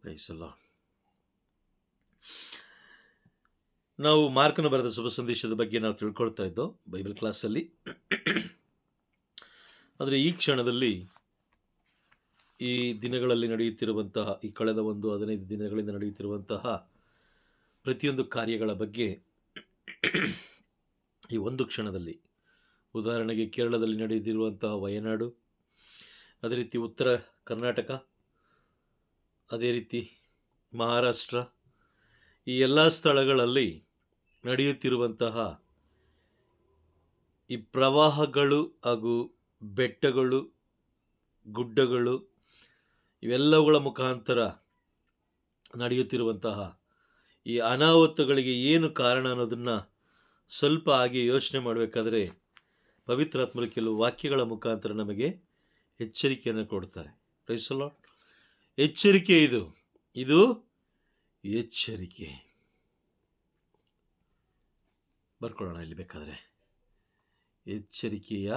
Price the lord. ನಾವು ಮಾರ್ಕನ ಬರೆದ ಶುಭ ಸಂದೇಶದ ಬಗ್ಗೆ ನಾವು ತಿಳ್ಕೊಳ್ತಾ ಇದ್ದೋ ಬೈಬಲ್ ಕ್ಲಾಸಲ್ಲಿ. ಆದರೆ ಈ ಕ್ಷಣದಲ್ಲಿ ಈ ದಿನಗಳಲ್ಲಿ ನಡೆಯುತ್ತಿರುವಂತಹ, ಈ ಕಳೆದ 15 ದಿನಗಳಿಂದ ನಡೆಯುತ್ತಿರುವಂತಹ ಪ್ರತಿಯೊಂದು ಕಾರ್ಯಗಳ ಬಗ್ಗೆ ಈ ಒಂದು ಕ್ಷಣದಲ್ಲಿ, ಉದಾಹರಣೆಗೆ ಕೇರಳದಲ್ಲಿ ನಡೆಯುತ್ತಿರುವಂತಹ ವಯನಾಡು, ಅದೇ ರೀತಿ ಉತ್ತರ ಕರ್ನಾಟಕ, ಅದೇ ರೀತಿ ಮಹಾರಾಷ್ಟ್ರ, ಈ ಎಲ್ಲ ಸ್ಥಳಗಳಲ್ಲಿ ನಡೆಯುತ್ತಿರುವಂತಹ ಈ ಪ್ರವಾಹಗಳು ಹಾಗೂ ಬೆಟ್ಟಗಳು, ಗುಡ್ಡಗಳು, ಇವೆಲ್ಲವುಗಳ ಮುಖಾಂತರ ನಡೆಯುತ್ತಿರುವಂತಹ ಈ ಅನಾಹುತಗಳಿಗೆ ಏನು ಕಾರಣ ಅನ್ನೋದನ್ನು ಸ್ವಲ್ಪ ಹಾಗೆ ಯೋಚನೆ ಮಾಡಬೇಕಾದ್ರೆ ಪವಿತ್ರಾತ್ಮರು ಕೆಲವು ವಾಕ್ಯಗಳ ಮುಖಾಂತರ ನಮಗೆ ಎಚ್ಚರಿಕೆಯನ್ನು ಕೊಡ್ತಾರೆ. Praise the lord. ಎಚ್ಚರಿಕೆ ಇದು ಎಚ್ಚರಿಕೆ. ಬರ್ಕೊಳ್ಳೋಣ ಇಲ್ಲಿ ಬೇಕಾದರೆ. ಎಚ್ಚರಿಕೆಯ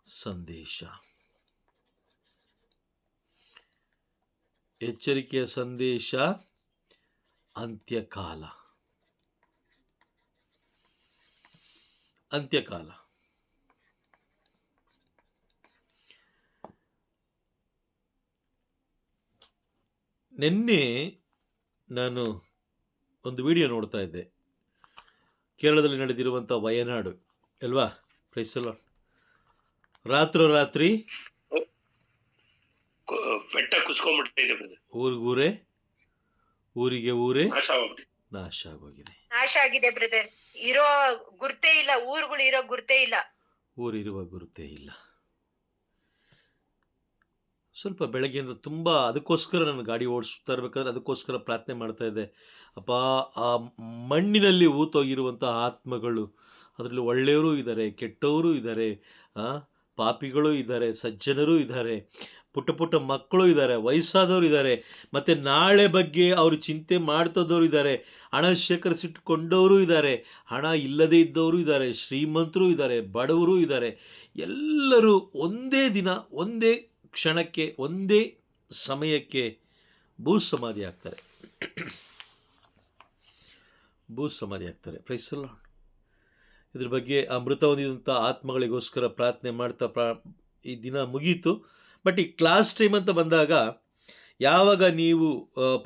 ಸಂದೇಶ. ಎಚ್ಚರಿಕೆಯ ಸಂದೇಶ, ಅಂತ್ಯಕಾಲ. ಅಂತ್ಯಕಾಲ. ನಿನ್ನೆ ನಾನು ಒಂದು ವಿಡಿಯೋ ನೋಡ್ತಾ ಇದ್ದೆ, ಕೇರಳದಲ್ಲಿ ನಡೆದಿರುವಂಥ ವಯನಾಡು ಅಲ್ವಾ? Praise the lord. ರಾತ್ರೋರಾತ್ರಿ ಬೆಟ್ಟ ಕುಸ್ಕೊಂಡ್ಬಿಟ್ಟಿದೆ, ಊರಿಗೂರೇ, ಊರಿಗೆ ಊರೇ ನಾಶ ಆಗಿದೆ ಬ್ರದರ್. ಇರೋ ಗುರ್ತೇ ಇಲ್ಲ, ಊರುಗಳು ಇರೋ ಗುರ್ತೇ ಇಲ್ಲ, ಊರಿರುವ ಗುರುತೇ ಇಲ್ಲ. ಸ್ವಲ್ಪ ಬೆಳಗ್ಗೆಯಿಂದ ತುಂಬ ಅದಕ್ಕೋಸ್ಕರ ನಾನು ಗಾಡಿ ಓಡಿಸ್ತಾ ಇರ್ಬೇಕಾದ್ರೆ ಅದಕ್ಕೋಸ್ಕರ ಪ್ರಾರ್ಥನೆ ಮಾಡ್ತಾ ಇದ್ದೆ. ಅಪ್ಪ, ಆ ಮಣ್ಣಿನಲ್ಲಿ ಹೂತೋಗಿರುವಂಥ ಆತ್ಮಗಳು, ಅದರಲ್ಲಿ ಒಳ್ಳೆಯವರು ಇದ್ದಾರೆ, ಕೆಟ್ಟವರು ಇದ್ದಾರೆ, ಪಾಪಿಗಳು ಇದ್ದಾರೆ, ಸಜ್ಜನರು ಇದ್ದಾರೆ, ಪುಟ್ಟ ಪುಟ್ಟ ಮಕ್ಕಳು ಇದ್ದಾರೆ, ವಯಸ್ಸಾದವರು ಇದ್ದಾರೆ, ಮತ್ತು ನಾಳೆ ಬಗ್ಗೆ ಅವರು ಚಿಂತೆ ಮಾಡ್ತದವರು ಇದ್ದಾರೆ, ಹಣ ಶೇಖರಿಸಿಟ್ಟುಕೊಂಡವರು ಇದ್ದಾರೆ, ಹಣ ಇಲ್ಲದೇ ಇದ್ದವರು ಇದ್ದಾರೆ, ಶ್ರೀಮಂತರು ಇದ್ದಾರೆ, ಬಡವರು ಇದ್ದಾರೆ. ಎಲ್ಲರೂ ಒಂದೇ ದಿನ, ಒಂದೇ ಕ್ಷಣಕ್ಕೆ, ಒಂದೇ ಸಮಯಕ್ಕೆ ಭೂಸಮಾಧಿ ಆಗ್ತಾರೆ. ಭೂಸಮಾಧಿ ಆಗ್ತಾರೆ. Praise the lord. ಇದ್ರ ಬಗ್ಗೆ ಆ ಮೃತ ಹೊಂದಿದಂಥ ಆತ್ಮಗಳಿಗೋಸ್ಕರ ಪ್ರಾರ್ಥನೆ ಮಾಡ್ತಾ ಈ ದಿನ ಮುಗೀತು. ಬಟ್ ಈ ಕ್ಲಾಸ್ ಟೈಮ್ ಅಂತ ಬಂದಾಗ, ಯಾವಾಗ ನೀವು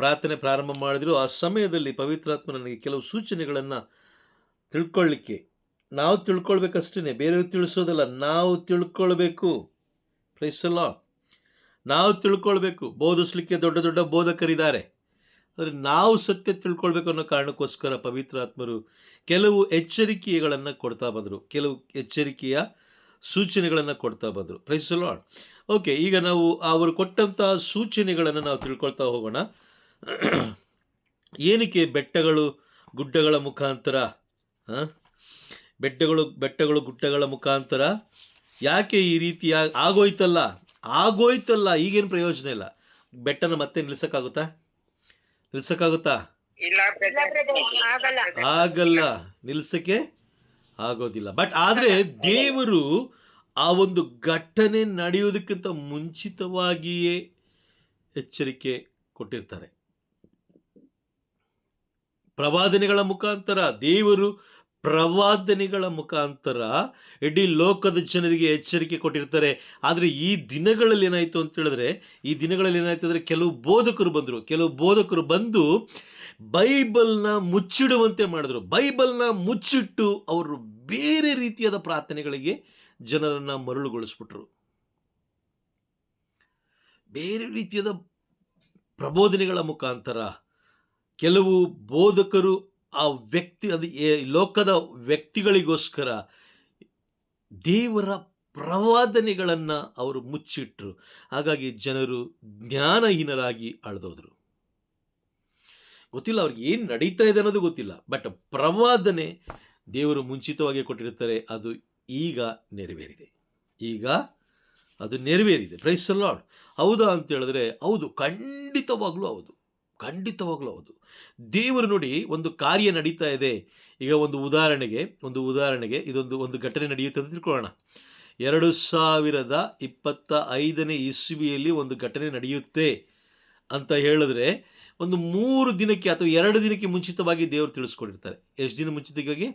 ಪ್ರಾರ್ಥನೆ ಪ್ರಾರಂಭ ಮಾಡಿದ್ರು ಆ ಸಮಯದಲ್ಲಿ ಪವಿತ್ರಾತ್ಮ ನನಗೆ ಕೆಲವು ಸೂಚನೆಗಳನ್ನು ತಿಳ್ಕೊಳ್ಳಿಕ್ಕೆ, ನಾವು ತಿಳ್ಕೊಳ್ಬೇಕಷ್ಟೇ, ಬೇರೆಯವ್ರು ತಿಳಿಸೋದಲ್ಲ, ನಾವು ತಿಳ್ಕೊಳ್ಬೇಕು. Praise the lord. ನಾವು ತಿಳ್ಕೊಳ್ಬೇಕು. ಬೋಧಿಸ್ಲಿಕ್ಕೆ ದೊಡ್ಡ ದೊಡ್ಡ ಬೋಧಕರಿದ್ದಾರೆ, ಆದರೆ ನಾವು ಸತ್ಯ ತಿಳ್ಕೊಳ್ಬೇಕು ಅನ್ನೋ ಕಾರಣಕ್ಕೋಸ್ಕರ ಪವಿತ್ರಾತ್ಮರು ಕೆಲವು ಎಚ್ಚರಿಕೆಗಳನ್ನು ಕೊಡ್ತಾ ಬಂದರು, ಕೆಲವು ಎಚ್ಚರಿಕೆಯ ಸೂಚನೆಗಳನ್ನು ಕೊಡ್ತಾ ಬಂದರು. Praise the lord. ಓಕೆ, ಈಗ ನಾವು ಅವರು ಕೊಟ್ಟಂಥ ಸೂಚನೆಗಳನ್ನು ನಾವು ತಿಳ್ಕೊಳ್ತಾ ಹೋಗೋಣ. ಏನಕ್ಕೆ ಬೆಟ್ಟಗಳು ಗುಡ್ಡಗಳ ಮುಖಾಂತರ, ಬೆಟ್ಟಗಳು ಗುಡ್ಡಗಳ ಮುಖಾಂತರ ಯಾಕೆ ಈ ರೀತಿಯಾಗಿ ಆಗೋಯ್ತಲ್ಲ, ಈಗೇನು ಪ್ರಯೋಜನ ಇಲ್ಲ. ಬೆಟ್ಟನ ಮತ್ತೆ ನಿಲ್ಸಕ್ಕಾಗುತ್ತಾ? ಆಗಲ್ಲ, ನಿಲ್ಸಕ್ಕೆ ಆಗೋದಿಲ್ಲ. ಬಟ್ ಆದರೆ ದೇವರು ಆ ಒಂದು ಘಟನೆ ನಡೆಯುವುದಕ್ಕಿಂತ ಮುಂಚಿತವಾಗಿಯೇ ಎಚ್ಚರಿಕೆ ಕೊಟ್ಟಿರ್ತಾರೆ. ಪ್ರವಾದನೆಗಳ ಮುಖಾಂತರ, ದೇವರು ಪ್ರವಾದನೆಗಳ ಮುಖಾಂತರ ಇಡೀ ಲೋಕದ ಜನರಿಗೆ ಎಚ್ಚರಿಕೆ ಕೊಟ್ಟಿರ್ತಾರೆ. ಆದರೆ ಈ ದಿನಗಳಲ್ಲಿ ಏನಾಯಿತು ಅಂತ ಹೇಳಿದ್ರೆ, ಕೆಲವು ಬೋಧಕರು ಬಂದು ಬೈಬಲ್ನ ಮುಚ್ಚಿಡುವಂತೆ ಮಾಡಿದ್ರು. ಬೈಬಲ್ನ ಮುಚ್ಚಿಟ್ಟು ಅವರು ಬೇರೆ ರೀತಿಯಾದ ಪ್ರಾರ್ಥನೆಗಳಿಗೆ ಜನರನ್ನು ಮರಳುಗೊಳಿಸ್ಬಿಟ್ರು. ಬೇರೆ ರೀತಿಯಾದ ಪ್ರಬೋಧನೆಗಳ ಮುಖಾಂತರ ಕೆಲವು ಬೋಧಕರು ಆ ಲೋಕದ ವ್ಯಕ್ತಿಗಳಿಗೋಸ್ಕರ ದೇವರ ಪ್ರವಾದನೆಗಳನ್ನು ಅವರು ಮುಚ್ಚಿಟ್ರು. ಹಾಗಾಗಿ ಜನರು ಜ್ಞಾನಹೀನರಾಗಿ ಅಳೆದೋದ್ರು. ಗೊತ್ತಿಲ್ಲ ಅವ್ರಿಗೆ ಏನು ನಡೀತಾ ಇದೆ ಅನ್ನೋದು ಗೊತ್ತಿಲ್ಲ. ಬಟ್ ಪ್ರವಾದನೆ ದೇವರು ಮುಂಚಿತವಾಗಿ ಕೊಟ್ಟಿರ್ತಾರೆ, ಅದು ಈಗ ನೆರವೇರಿದೆ. Price the lord. ಹೌದಾ ಅಂತ ಹೇಳಿದ್ರೆ ಹೌದು, ಖಂಡಿತವಾಗ್ಲೂ ಹೌದು. ದೇವರು ನೋಡಿ, ಒಂದು ಕಾರ್ಯ ನಡೀತಾ ಇದೆ. ಈಗ ಒಂದು ಉದಾಹರಣೆಗೆ ಇದೊಂದು ಘಟನೆ ನಡೆಯುತ್ತೆ ಅಂತ ತಿಳ್ಕೊಳ್ಳೋಣ. 2025 ಇಸ್ವಿಯಲ್ಲಿ ಒಂದು ಘಟನೆ ನಡೆಯುತ್ತೆ ಅಂತ ಹೇಳಿದ್ರೆ ಒಂದು 3 ದಿನಕ್ಕೆ ಅಥವಾ 2 ದಿನಕ್ಕೆ ಮುಂಚಿತವಾಗಿ ದೇವರು ತಿಳಿಸ್ಕೊಟ್ಟಿರ್ತಾರೆ. ಎಷ್ಟು ದಿನ ಮುಂಚಿತವಾಗಿ?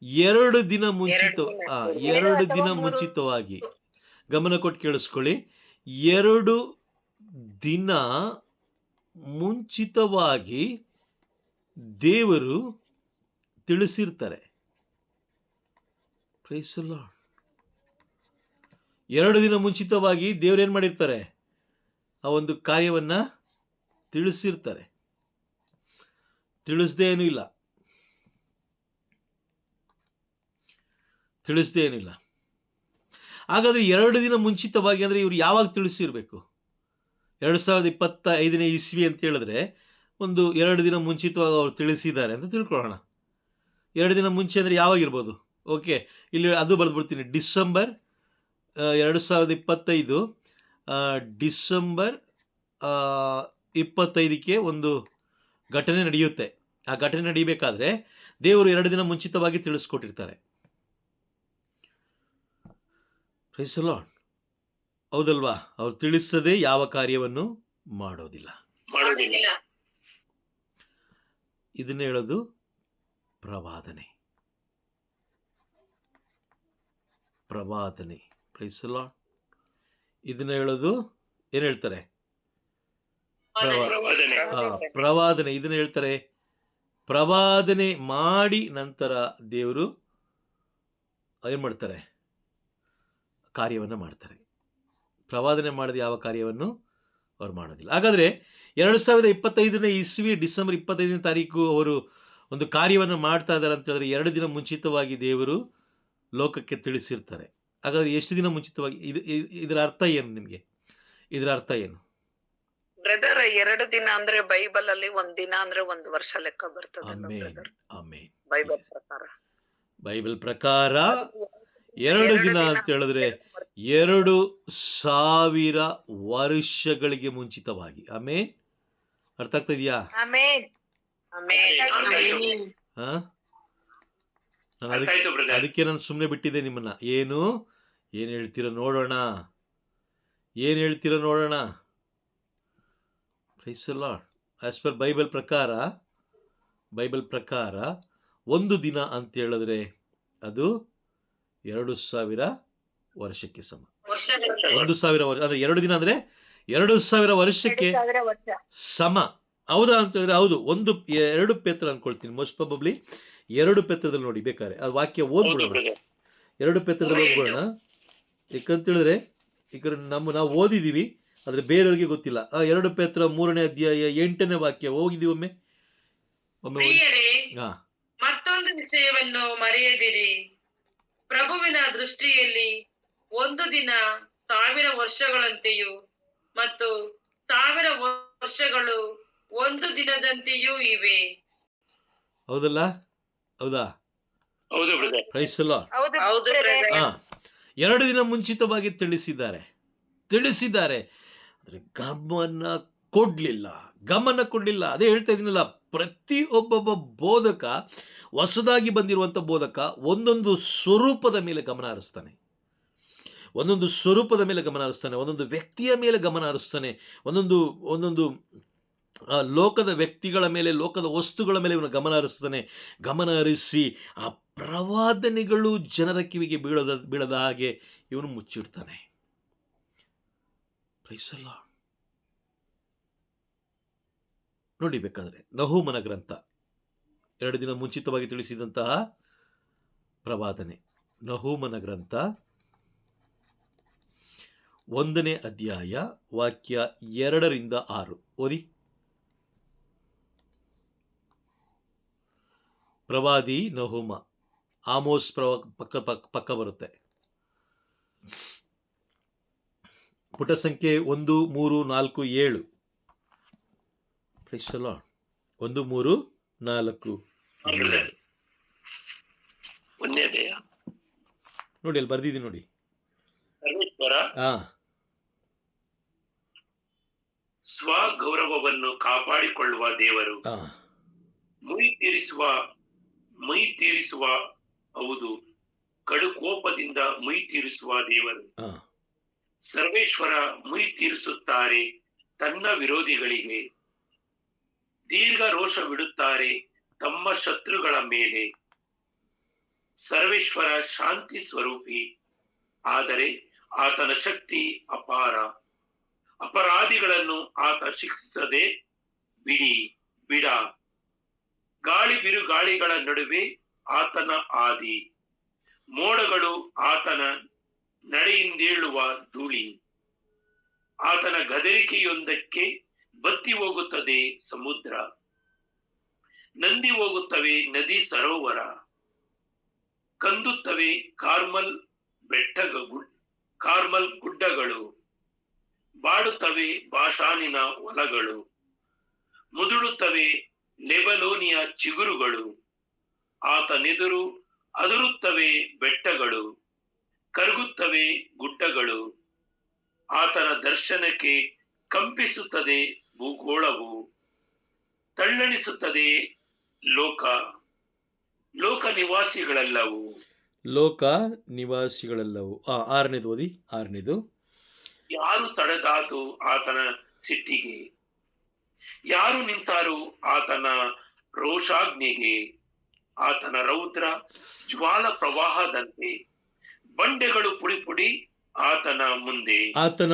2 ದಿನ ಮುಂಚಿತ 2 ದಿನ ಮುಂಚಿತವಾಗಿ. ಗಮನ ಕೊಟ್ಟು ಕೇಳಿಸ್ಕೊಳ್ಳಿ. 2 ದಿನ ಮುಂಚಿತವಾಗಿ ದೇವರು ತಿಳಿಸಿರ್ತಾರೆ. Price the lord. 2 ದಿನ ಮುಂಚಿತವಾಗಿ ದೇವ್ರು ಏನು ಮಾಡಿರ್ತಾರೆ? ಆ ಒಂದು ಕಾರ್ಯವನ್ನ ತಿಳಿಸಿರ್ತಾರೆ. ತಿಳಿಸ್ದೇ ಏನೂ ಇಲ್ಲ. ಹಾಗಾದ್ರೆ 2 ದಿನ ಮುಂಚಿತವಾಗಿ ಅಂದ್ರೆ ಇವ್ರು ಯಾವಾಗ ತಿಳಿಸಿರ್ಬೇಕು? 2025 ಇಸ್ವಿ ಅಂತ ಹೇಳಿದ್ರೆ ಒಂದು 2 ದಿನ ಮುಂಚಿತವಾಗಿ ಅವ್ರು ತಿಳಿಸಿದ್ದಾರೆ ಅಂತ ತಿಳ್ಕೊಳ್ಳೋಣ. 2 ದಿನ ಮುಂಚೆ ಅಂದರೆ ಯಾವಾಗಿರ್ಬೋದು? ಓಕೆ, ಇಲ್ಲಿ ಅದು ಬರೆದ್ಬಿಡ್ತೀನಿ. ಡಿಸೆಂಬರ್ 2025 ಡಿಸೆಂಬರ್ 25ಕ್ಕೆ ಒಂದು ಘಟನೆ ನಡೆಯುತ್ತೆ. ಆ ಘಟನೆ ನಡೀಬೇಕಾದ್ರೆ ದೇವರು 2 ದಿನ ಮುಂಚಿತವಾಗಿ ತಿಳಿಸ್ಕೊಟ್ಟಿರ್ತಾರೆ. Price the lord. ಹೌದಲ್ವಾ? ಅವ್ರು ತಿಳಿಸದೆ ಯಾವ ಕಾರ್ಯವನ್ನು ಮಾಡೋದಿಲ್ಲ. ಇದನ್ನ ಹೇಳೋದು ಪ್ರವಾದನೆ. Praise the lord. ಇದನ್ನ ಹೇಳೋದು ಏನ್ ಹೇಳ್ತಾರೆ? ಪ್ರವಾದನೆ. ಇದನ್ನ ಹೇಳ್ತಾರೆ. ಪ್ರವಾದನೆ ಮಾಡಿ ನಂತರ ದೇವರು ಏನ್ ಮಾಡ್ತಾರೆ? ಕಾರ್ಯವನ್ನು ಮಾಡ್ತಾರೆ. ಪ್ರವಾದನೆ ಮಾಡಿದ ಯಾವ ಕಾರ್ಯವನ್ನು ಅವ್ರು ಮಾಡೋದಿಲ್ಲ. ಹಾಗಾದ್ರೆ 2025 ಇಸ್ವಿ ಡಿಸೆಂಬರ್ 25ನೇ ತಾರೀಕು ಅವರು ಒಂದು ಕಾರ್ಯವನ್ನು ಮಾಡ್ತಾ ಇದ್ದಾರೆ ಅಂತ ಹೇಳಿದ್ರೆ 2 ದಿನ ಮುಂಚಿತವಾಗಿ ದೇವರು ಲೋಕಕ್ಕೆ ತಿಳಿಸಿರ್ತಾರೆ. ಹಾಗಾದ್ರೆ ಎಷ್ಟು ದಿನ ಮುಂಚಿತವಾಗಿ? ಇದರ ಅರ್ಥ ಏನು ನಿಮ್ಗೆ? ಇದರ ಅರ್ಥ ಏನು ಬ್ರದರ್? 2 ದಿನ ಅಂದ್ರೆ ಬೈಬಲ್ ಅಲ್ಲಿ 1 ದಿನ ಅಂದ್ರೆ 1 ವರ್ಷ ಲೆಕ್ಕ ಬರ್ತದೆ. ಆಮೇನ್. ಬೈಬಲ್ ಪ್ರಕಾರ 2 ದಿನ ಅಂತ ಹೇಳಿದ್ರೆ 2000 ವರ್ಷಗಳಿಗೆ ಮುಂಚಿತವಾಗಿ. ಆಮೇನ್. ಅರ್ಥ ಆಗ್ತಾ ಇದೆಯಾ? ಅದಕ್ಕೆ ನಾನು ಸುಮ್ಮನೆ ಬಿಟ್ಟಿದ್ದೆ ನಿಮ್ಮನ್ನ. ಏನ್ ಹೇಳ್ತೀರ ನೋಡೋಣ. Praise the lord. As per Bible ಪ್ರಕಾರ 1 ದಿನ ಅಂತ ಹೇಳಿದ್ರೆ ಅದು 2000 ವರ್ಷಕ್ಕೆ ಸಮ. 1000 ವರ್ಷ ಅಂದ್ರೆ 2 ದಿನ ಅಂದ್ರೆ 2000 ವರ್ಷಕ್ಕೆ ಸಮ. ಹೌದಾ ಅಂತ ಹೇಳಿದ್ರೆ ಹೌದು. 2 ಪೇತ್ರ ಅನ್ಕೊಳ್ತೀನಿ, ಮೋಸ್ಟ್ ಪ್ರಾಬಬ್ಲಿ 2 ಪೇತ್ರದಲ್ಲಿ ನೋಡಿ, ಬೇಕಾದ್ರೆ ಅದು ವಾಕ್ಯ ಓದ್ಬಿಡೋಣ. 2 ಪೇತ್ರದಲ್ಲಿ ಓದ್ಬಿಡೋಣ. ಯಾಕಂತ ಹೇಳಿದ್ರೆ ಈಗ ನಾವು ಓದಿದೀವಿ, ಆದ್ರೆ ಬೇರೆಯವ್ರಿಗೆ ಗೊತ್ತಿಲ್ಲ. 2 ಪೇತ್ರ 3ನೇ ಅಧ್ಯಾಯ 8ನೇ ವಾಕ್ಯ ಓದಿದೀವಿ ಒಮ್ಮೆ. ಮತ್ತೊಂದು ವಿಷಯವನ್ನು ಮರೆಯದಿರಿ, ಪ್ರಭುವಿನ ದೃಷ್ಟಿಯಲ್ಲಿ 1 ದಿನ 1000 ವರ್ಷಗಳಂತೆಯೂ ಮತ್ತು 1000 ವರ್ಷಗಳು 1 ದಿನದಂತೆಯೂ ಇವೆ. ಹೌದಲ್ಲ? ಹೌದಾ? Praise the lord. 2 ದಿನ ಮುಂಚಿತವಾಗಿ ತಿಳಿಸಿದ್ದಾರೆ. ಆದ್ರೆ ಗಮನ ಕೊಡ್ಲಿಲ್ಲ. ಅದೇ ಹೇಳ್ತಾ ಇದೀನಲ್ಲ, ಪ್ರತಿಯೊಬ್ಬೊಬ್ಬ ಬೋಧಕ, ಹೊಸದಾಗಿ ಬಂದಿರುವಂತ ಬೋಧಕ ಒಂದೊಂದು ಸ್ವರೂಪದ ಮೇಲೆ ಗಮನ ಹರಿಸ್ತಾನೆ. ಒಂದೊಂದು ವ್ಯಕ್ತಿಯ ಮೇಲೆ ಗಮನ ಹರಿಸ್ತಾನೆ. ಒಂದೊಂದು ಲೋಕದ ವ್ಯಕ್ತಿಗಳ ಮೇಲೆ, ಲೋಕದ ವಸ್ತುಗಳ ಮೇಲೆ ಇವನು ಗಮನ ಹರಿಸಿ ಆ ಪ್ರವಾದನೆಗಳು ಜನರ ಕಿವಿಗೆ ಬೀಳದ ಹಾಗೆ ಇವನು ಮುಚ್ಚಿಡ್ತಾನೆ. Price the lord. ನೋಡಿ ಬೇಕಾದ್ರೆ ನಹೂಮನ ಗ್ರಂಥ 2 ದಿನ ಮುಂಚಿತವಾಗಿ ತಿಳಿಸಿದಂತಹ ಪ್ರವಾದನೆ. ನಹೂಮನ ಗ್ರಂಥ 1ನೇ ಅಧ್ಯಾಯ ವಾಕ್ಯ 2ರಿಂದ 6 ಓದಿ. ಪ್ರವಾದಿ ನಹೂಮ. ಆಮೋಸ್ ಪಕ್ಕ ಬರುತ್ತೆ. ಪುಟ ಸಂಖ್ಯೆ 1, 3, 4, 7. Price the lord. 1, 3, 4, 7 ನೋಡಿ, ಅಲ್ಲಿ ಬರ್ದಿದ್ದೀನಿ ನೋಡಿ. ಸ್ವಗೌರವವನ್ನು ಕಾಪಾಡಿಕೊಳ್ಳುವ ದೇವರು, ಮೈ ತೀರಿಸುವ ಹೌದು, ಕಡು ಕೋಪದಿಂದ ಮುಯಿ ತೀರಿಸುವ ದೇವರು. ಆ, ಸರ್ವೇಶ್ವರ ಮುಯಿ ತೀರಿಸುತ್ತಾರೆ ತನ್ನ ವಿರೋಧಿಗಳಿಗೆ, ದೀರ್ಘ ರೋಷವಿಡುತ್ತಾರೆ ತಮ್ಮ ಶತ್ರುಗಳ ಮೇಲೆ. ಸರ್ವೇಶ್ವರ ಶಾಂತಿ ಸ್ವರೂಪಿ, ಆದರೆ ಆತನ ಶಕ್ತಿ ಅಪಾರ. ಅಪರಾಧಿಗಳನ್ನು ಆತ ಶಿಕ್ಷಿಸದೆ ಬಿಡ. ಗಾಳಿ ಬಿರುಗಾಳಿಗಳ ನಡುವೆ ಆತನ ಆದಿ, ಮೋಡಗಳು ಆತನ ನಡೆಯಿಂದೇಳುವ ಧೂಳಿ. ಆತನ ಗದರಿಕೆಯೊಂದಕ್ಕೆ ಬತ್ತಿ ಹೋಗುತ್ತದೆ ಸಮುದ್ರ, ನಂದಿ ಹೋಗುತ್ತವೆ ನದಿ ಸರೋವರ. ಕಂದುತ್ತವೆ ಕಾರ್ಮಲ್ ಗುಡ್ಡಗಳು, ಬಾಡುತ್ತವೆ ಬಾಷಾನಿನ ಹೊಲಗಳು. ಮುದುಡುತ್ತವೆ ಲೆಬಲೋನಿಯ ಚಿಗುರುಗಳು. ಆತನೆದುರು ಅದರುತ್ತವೆ ಬೆಟ್ಟಗಳು, ಕರಗುತ್ತವೆ ಗುಡ್ಡಗಳು. ಆತನ ದರ್ಶನಕ್ಕೆ ಕಂಪಿಸುತ್ತದೆ ಭೂಗೋಳವು, ತಳ್ಳಣಿಸುತ್ತದೆ ಲೋಕ ನಿವಾಸಿಗಳೆಲ್ಲವೂ. ಲೋಕ ನಿವಾಸಿಗಳೆಲ್ಲವೂ. ಆರನೇದು ಓದಿ. ಆರನೇದು. ಯಾರು ತಡೆದಾದು ಆತನ ಸಿಟ್ಟಿಗೆ, ಯಾರು ನಿಂತಾರು ಆತನ ರೋಷಾಗ್ನಿಗೆ. ಆತನ ರೌದ್ರ ಜ್ವಾಲ ಪ್ರವಾಹದಂತೆ, ಬಂಡೆಗಳು ಪುಡಿ ಆತನ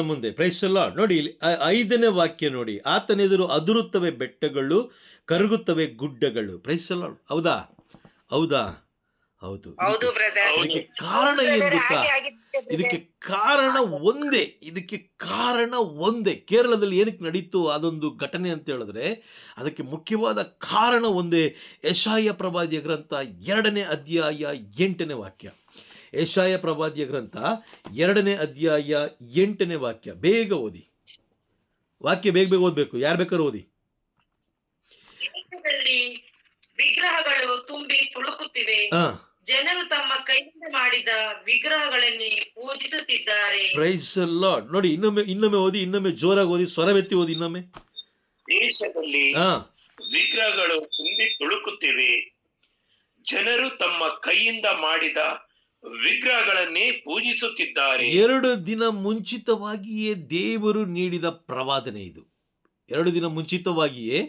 ಮುಂದೆ. Praise the lord. ನೋಡಿ ಇಲ್ಲಿ 5ನೇ ವಾಕ್ಯ ನೋಡಿ. ಆತನೆದುರು ಅದರುತ್ತವೆ ಬೆಟ್ಟಗಳು, ಕರಗುತ್ತವೆ ಗುಡ್ಡಗಳು. Praise the lord. ಹೌದಾ? ಹೌದು. ಇದಕ್ಕೆ ಕಾರಣ ಏನು ಗೊತ್ತಾ? ಇದಕ್ಕೆ ಕಾರಣ ಒಂದೇ. ಕೇರಳದಲ್ಲಿ ಏನಕ್ಕೆ ನಡೀತು ಅದೊಂದು ಘಟನೆ ಅಂತ ಹೇಳಿದ್ರೆ ಅದಕ್ಕೆ ಮುಖ್ಯವಾದ ಕಾರಣ ಒಂದೇ. ಯೆಶಾಯ ಪ್ರವಾದಿಯ ಗ್ರಂಥ 2ನೇ ಅಧ್ಯಾಯ 8ನೇ ವಾಕ್ಯ. ಯೆಶಾಯ ಪ್ರವಾದಿಯ ಗ್ರಂಥ 2ನೇ ಅಧ್ಯಾಯ 8ನೇ ವಾಕ್ಯ. ಬೇಗ ಓದಿ. ವಾಕ್ಯ ಬೇಗ ಓದ್ಬೇಕು. ಯಾರು ಬೇಕಾದ್ರೂ ಓದಿ. ವಿಗ್ರಹಗಳು ತುಂಬಿ ತುಳುಕುತ್ತಿವೆ, ಜನರು ತಮ್ಮ ಕೈಯಿಂದ ಮಾಡಿದ ವಿಗ್ರಹಗಳನ್ನೇ ಪೂಜಿಸುತ್ತಿದ್ದಾರೆ. Praise the lord. ನೋಡಿ ಇನ್ನೊಮ್ಮೆ ಓದಿ. ಇನ್ನೊಮ್ಮೆ ಜೋರಾಗಿ ಓದಿ. ಸ್ವರವೆತ್ತಿ ಓದಿ ಇನ್ನೊಮ್ಮೆ. ದೇಶದಲ್ಲಿ ವಿಗ್ರಹಗಳು ತುಂಬಿ ತುಳುಕುತ್ತಿವೆ, ಜನರು ತಮ್ಮ ಕೈಯಿಂದ ಮಾಡಿದ ವಿಗ್ರಹಗಳನ್ನೇ ಪೂಜಿಸುತ್ತಿದ್ದಾರೆ. 2 ದಿನ ಮುಂಚಿತವಾಗಿಯೇ ದೇವರು ನೀಡಿದ ಪ್ರವಾದನೆ ಇದು. 2 ದಿನ ಮುಂಚಿತವಾಗಿಯೇ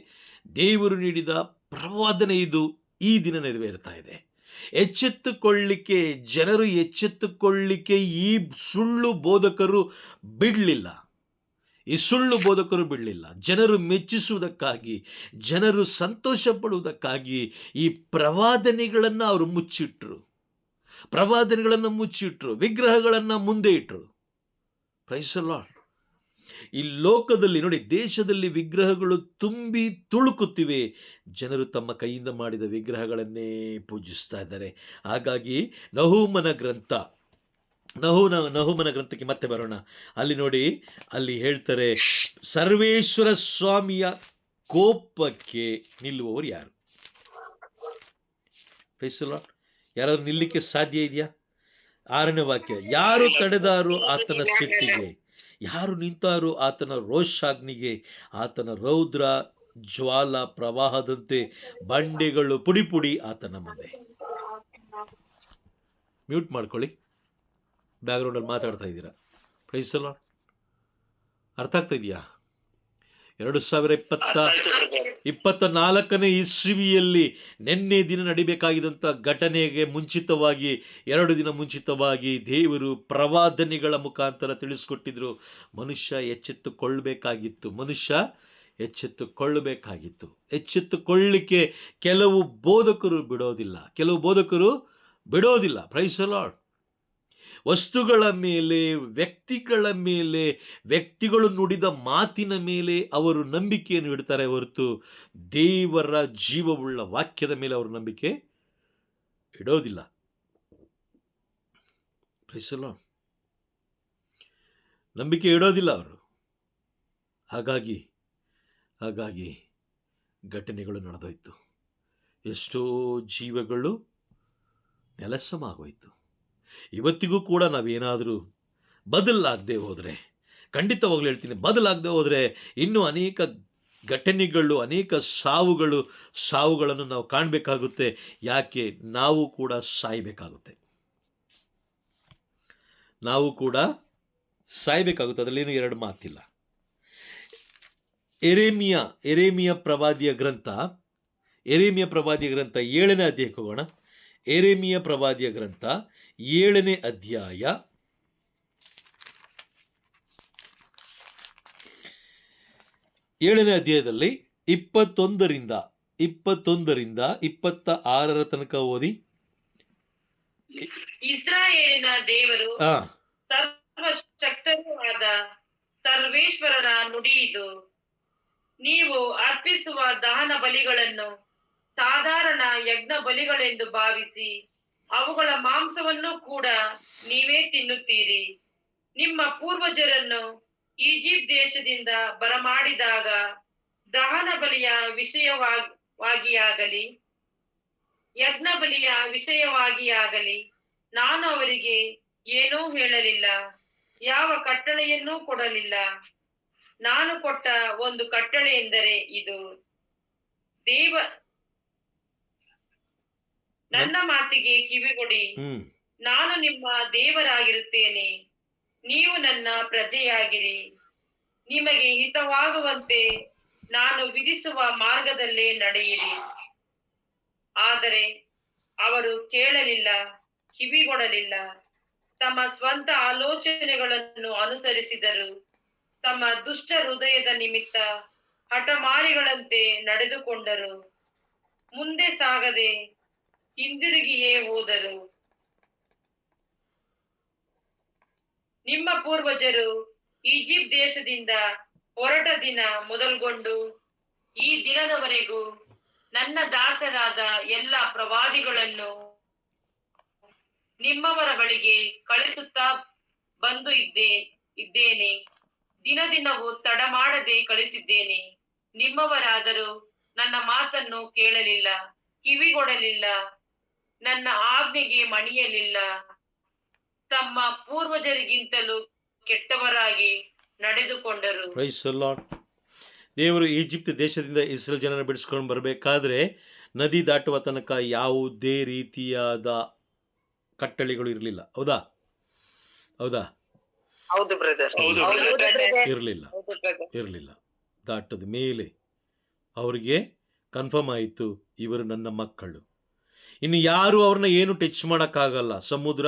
ದೇವರು ನೀಡಿದ ಪ್ರವಾದನೆ ಇದು ಈ ದಿನ ನೆರವೇರ್ತಾ ಇದೆ. ಜನರು ಎಚ್ಚೆತ್ತುಕೊಳ್ಳಿಕ್ಕೆ ಈ ಸುಳ್ಳು ಬೋಧಕರು ಬಿಡಲಿಲ್ಲ. ಜನರು ಮೆಚ್ಚಿಸುವುದಕ್ಕಾಗಿ, ಜನರು ಸಂತೋಷ ಪಡುವುದಕ್ಕಾಗಿ ಈ ಪ್ರವಾದನೆಗಳನ್ನು ಅವರು ಮುಚ್ಚಿಟ್ರು. ವಿಗ್ರಹಗಳನ್ನು ಮುಂದೆ ಇಟ್ಟರು. Praise the lord. ಈ ಲೋಕದಲ್ಲಿ ನೋಡಿ, ದೇಶದಲ್ಲಿ ವಿಗ್ರಹಗಳು ತುಂಬಿ ತುಳುಕುತ್ತಿವೆ. ಜನರು ತಮ್ಮ ಕೈಯಿಂದ ಮಾಡಿದ ವಿಗ್ರಹಗಳನ್ನೇ ಪೂಜಿಸ್ತಾ ಇದ್ದಾರೆ. ಹಾಗಾಗಿ ನಹೂಮನ ಗ್ರಂಥಕ್ಕೆ ಮತ್ತೆ ಬರೋಣ. ಅಲ್ಲಿ ನೋಡಿ, ಅಲ್ಲಿ ಹೇಳ್ತಾರೆ, ಸರ್ವೇಶ್ವರ ಸ್ವಾಮಿಯ ಕೋಪಕ್ಕೆ ನಿಲ್ಲುವವರು ಯಾರು? Praise the lord. ಯಾರಾದ್ರೂ ನಿಲ್ಲಿಕ್ಕೆ ಸಾಧ್ಯ ಇದೆಯಾ? 6ನೇ ವಾಕ್ಯ. ಯಾರು ತಡೆದಾರು ಆತನ ಸಿಟ್ಟಿಗೆ, ಯಾರು ನಿಂತಾರು ಆತನ ರೋಷಾಗ್ನಿಗೆ. ಆತನ ರೌದ್ರ ಜ್ವಾಲ ಪ್ರವಾಹದಂತೆ, ಬಂಡೆಗಳು ಪುಡಿ ಆತನ ಮುಂದೆ. ಮ್ಯೂಟ್ ಮಾಡ್ಕೊಳ್ಳಿ, ಬ್ಯಾಕ್ಗ್ರೌಂಡಲ್ಲಿ ಮಾತಾಡ್ತಾ ಇದ್ದೀರಾ. Praise the lord. ಅರ್ಥ ಆಗ್ತಾ ಇದೆಯಾ? 2024ನೇ ಇಸ್ವಿಯಲ್ಲಿ ನಿನ್ನೆ ದಿನ ನಡಿಬೇಕಾಗಿದ್ದಂಥ ಘಟನೆಗೆ ಮುಂಚಿತವಾಗಿ 2 ದಿನ ಮುಂಚಿತವಾಗಿ ದೇವರು ಪ್ರವಾದನೆಗಳ ಮುಖಾಂತರ ತಿಳಿಸ್ಕೊಟ್ಟಿದ್ರು. ಮನುಷ್ಯ ಎಚ್ಚೆತ್ತುಕೊಳ್ಳಲಿಕ್ಕೆ ಕೆಲವು ಬೋಧಕರು ಬಿಡೋದಿಲ್ಲ. Praise the lord. ವಸ್ತುಗಳ ಮೇಲೆ, ವ್ಯಕ್ತಿಗಳ ಮೇಲೆ, ವ್ಯಕ್ತಿಗಳು ನುಡಿದ ಮಾತಿನ ಮೇಲೆ ಅವರು ನಂಬಿಕೆಯನ್ನು ಇಡ್ತಾರೆ ಹೊರತು ದೇವರ ಜೀವವುಳ್ಳ ವಾಕ್ಯದ ಮೇಲೆ ಅವರು ನಂಬಿಕೆ ಇಡೋದಿಲ್ಲ. Price the lord. ನಂಬಿಕೆ ಇಡೋದಿಲ್ಲ ಅವರು. ಹಾಗಾಗಿ ಘಟನೆಗಳು ನಡೆದೋಯ್ತು. ಎಷ್ಟೋ ಜೀವಗಳು ನೆಲಸಮ ಆಗೋಯ್ತು. ಇವತ್ತಿಗೂ ಕೂಡ ನಾವೇನಾದರೂ ಬದಲಾಗದೆ ಹೋದರೆ, ಖಂಡಿತವಾಗ್ಲೂ ಹೇಳ್ತೀನಿ, ಬದಲಾಗದೆ ಹೋದರೆ ಇನ್ನೂ ಅನೇಕ ಘಟನೆಗಳು, ಅನೇಕ ಸಾವುಗಳನ್ನು ನಾವು ಕಾಣಬೇಕಾಗುತ್ತೆ. ಯಾಕೆ? ನಾವು ಕೂಡ ಸಾಯಬೇಕಾಗುತ್ತೆ. ನಾವು ಕೂಡ ಸಾಯ್ಬೇಕಾಗುತ್ತೆ. ಅದರಲ್ಲೇನು ಎರಡು ಮಾತಿಲ್ಲ. ಎರೇಮಿಯ ಪ್ರವಾದಿಯ ಗ್ರಂಥ 7ನೇ ಅಧ್ಯಾಯಕ್ಕೆ ಹೋಗೋಣ. ಎರೇಮಿಯ ಪ್ರವಾದಿಯ ಗ್ರಂಥ 7ನೇ ಅಧ್ಯಾಯ 7ನೇ ಅಧ್ಯಾಯದಲ್ಲಿ 21ರಿಂದ 26 ತನಕ ಓದಿ. ಇಸ್ರಾಯೇಲಿನ ದೇವರು ಸರ್ವಶಕ್ತರೂ ಆದ ಸರ್ವೇಶ್ವರರ ನುಡಿಯಿದು, ನೀವು ಅರ್ಪಿಸುವ ದಹನ ಬಲಿಗಳನ್ನು ಸಾಧಾರಣ ಯಜ್ಞ ಬಲಿಗಳೆಂದು ಭಾವಿಸಿ ಅವುಗಳ ಮಾಂಸವನ್ನು ಕೂಡ ನೀವೇ ತಿನ್ನುತ್ತೀರಿ. ನಿಮ್ಮ ಪೂರ್ವಜರನ್ನು ಈಜಿಪ್ಟ್ ದೇಶದಿಂದ ಬರಮಾಡಿದಾಗ ದಹನ ಬಲಿಯ ವಿಷಯವಾಗಿಯಾಗಲಿ ಯಜ್ಞ ಬಲಿಯ ವಿಷಯವಾಗಿಯಾಗಲಿ ನಾನು ಅವರಿಗೆ ಏನೂ ಹೇಳಲಿಲ್ಲ, ಯಾವ ಕಟ್ಟಳೆಯನ್ನೂ ಕೊಡಲಿಲ್ಲ. ನಾನು ಕೊಟ್ಟ ಒಂದು ಕಟ್ಟಳೆ ಎಂದರೆ ಇದು, ನನ್ನ ಮಾತಿಗೆ ಕಿವಿಗೊಡಿ. ನಾನು ನಿಮ್ಮ ದೇವರಾಗಿರುತ್ತೇನೆ, ನೀವು ನನ್ನ ಪ್ರಜೆಯಾಗಿರಿ. ನಿಮಗೆ ಹಿತವಾಗುವಂತೆ ನಾನು ವಿಧಿಸುವ ಮಾರ್ಗದಲ್ಲೇ ನಡೆಯಿರಿ. ಆದರೆ ಅವರು ಕೇಳಲಿಲ್ಲ, ಕಿವಿಗೊಡಲಿಲ್ಲ. ತಮ್ಮ ಸ್ವಂತ ಆಲೋಚನೆಗಳನ್ನು ಅನುಸರಿಸಿದರು. ತಮ್ಮ ದುಷ್ಟ ಹೃದಯದ ನಿಮಿತ್ತ ಹಠಮಾರಿಗಳಂತೆ ನಡೆದುಕೊಂಡರು. ಮುಂದೆ ಸಾಗದೆ ಹಿಂದಿರುಗಿಯೇ ಹೋದರು. ನಿಮ್ಮ ಪೂರ್ವಜರು ಈಜಿಪ್ಟ್ ದೇಶದಿಂದ ಹೊರಟ ದಿನ ಮೊದಲ್ಗೊಂಡು ಈ ದಿನದವರೆಗೂ ನನ್ನ ದಾಸರಾದ ಎಲ್ಲ ಪ್ರವಾದಿಗಳನ್ನು ನಿಮ್ಮವರ ಬಳಿಗೆ ಕಳಿಸುತ್ತಾ ಬಂದು ಇದ್ದೇನೆ. ದಿನ ದಿನವೂ ತಡ ಮಾಡದೆ ಕಳಿಸಿದ್ದೇನೆ. ನಿಮ್ಮವರಾದರೂ ನನ್ನ ಮಾತನ್ನು ಕೇಳಲಿಲ್ಲ, ಕಿವಿಗೊಡಲಿಲ್ಲ, ನನ್ನ ಆಜ್ಞೆಗೆ ಮಣಿಯಲಿಲ್ಲ. ತಮ್ಮ ಪೂರ್ವಜರಿಗಿಂತಲೂ ಕೆಟ್ಟವರಾಗಿ ನಡೆದುಕೊಂಡರು. Praise the Lord. ದೇವರು ಈಜಿಪ್ಟ್ ದೇಶದಿಂದ ಇಸ್ರೇಲ್ ಜನರನ್ನು ಬಿಡಿಸ್ಕೊಂಡು ಬರಬೇಕಾದ್ರೆ ನದಿ ದಾಟುವ ತನಕ ಯಾವುದೇ ರೀತಿಯಾದ ಕಟ್ಟಳೆಗಳು ಇರಲಿಲ್ಲ. ಹೌದಾ? ಹೌದು ಬ್ರದರ್. ಇರಲಿಲ್ಲ. ದಾಟದ ಮೇಲೆ ಅವರಿಗೆ ಕನ್ಫರ್ಮ್ ಆಯಿತು, ಇವರು ನನ್ನ ಮಕ್ಕಳು. ಇನ್ನು ಯಾರು ಅವ್ರನ್ನ ಏನು ಟಚ್ ಮಾಡೋಕ್ಕಾಗಲ್ಲ. ಸಮುದ್ರ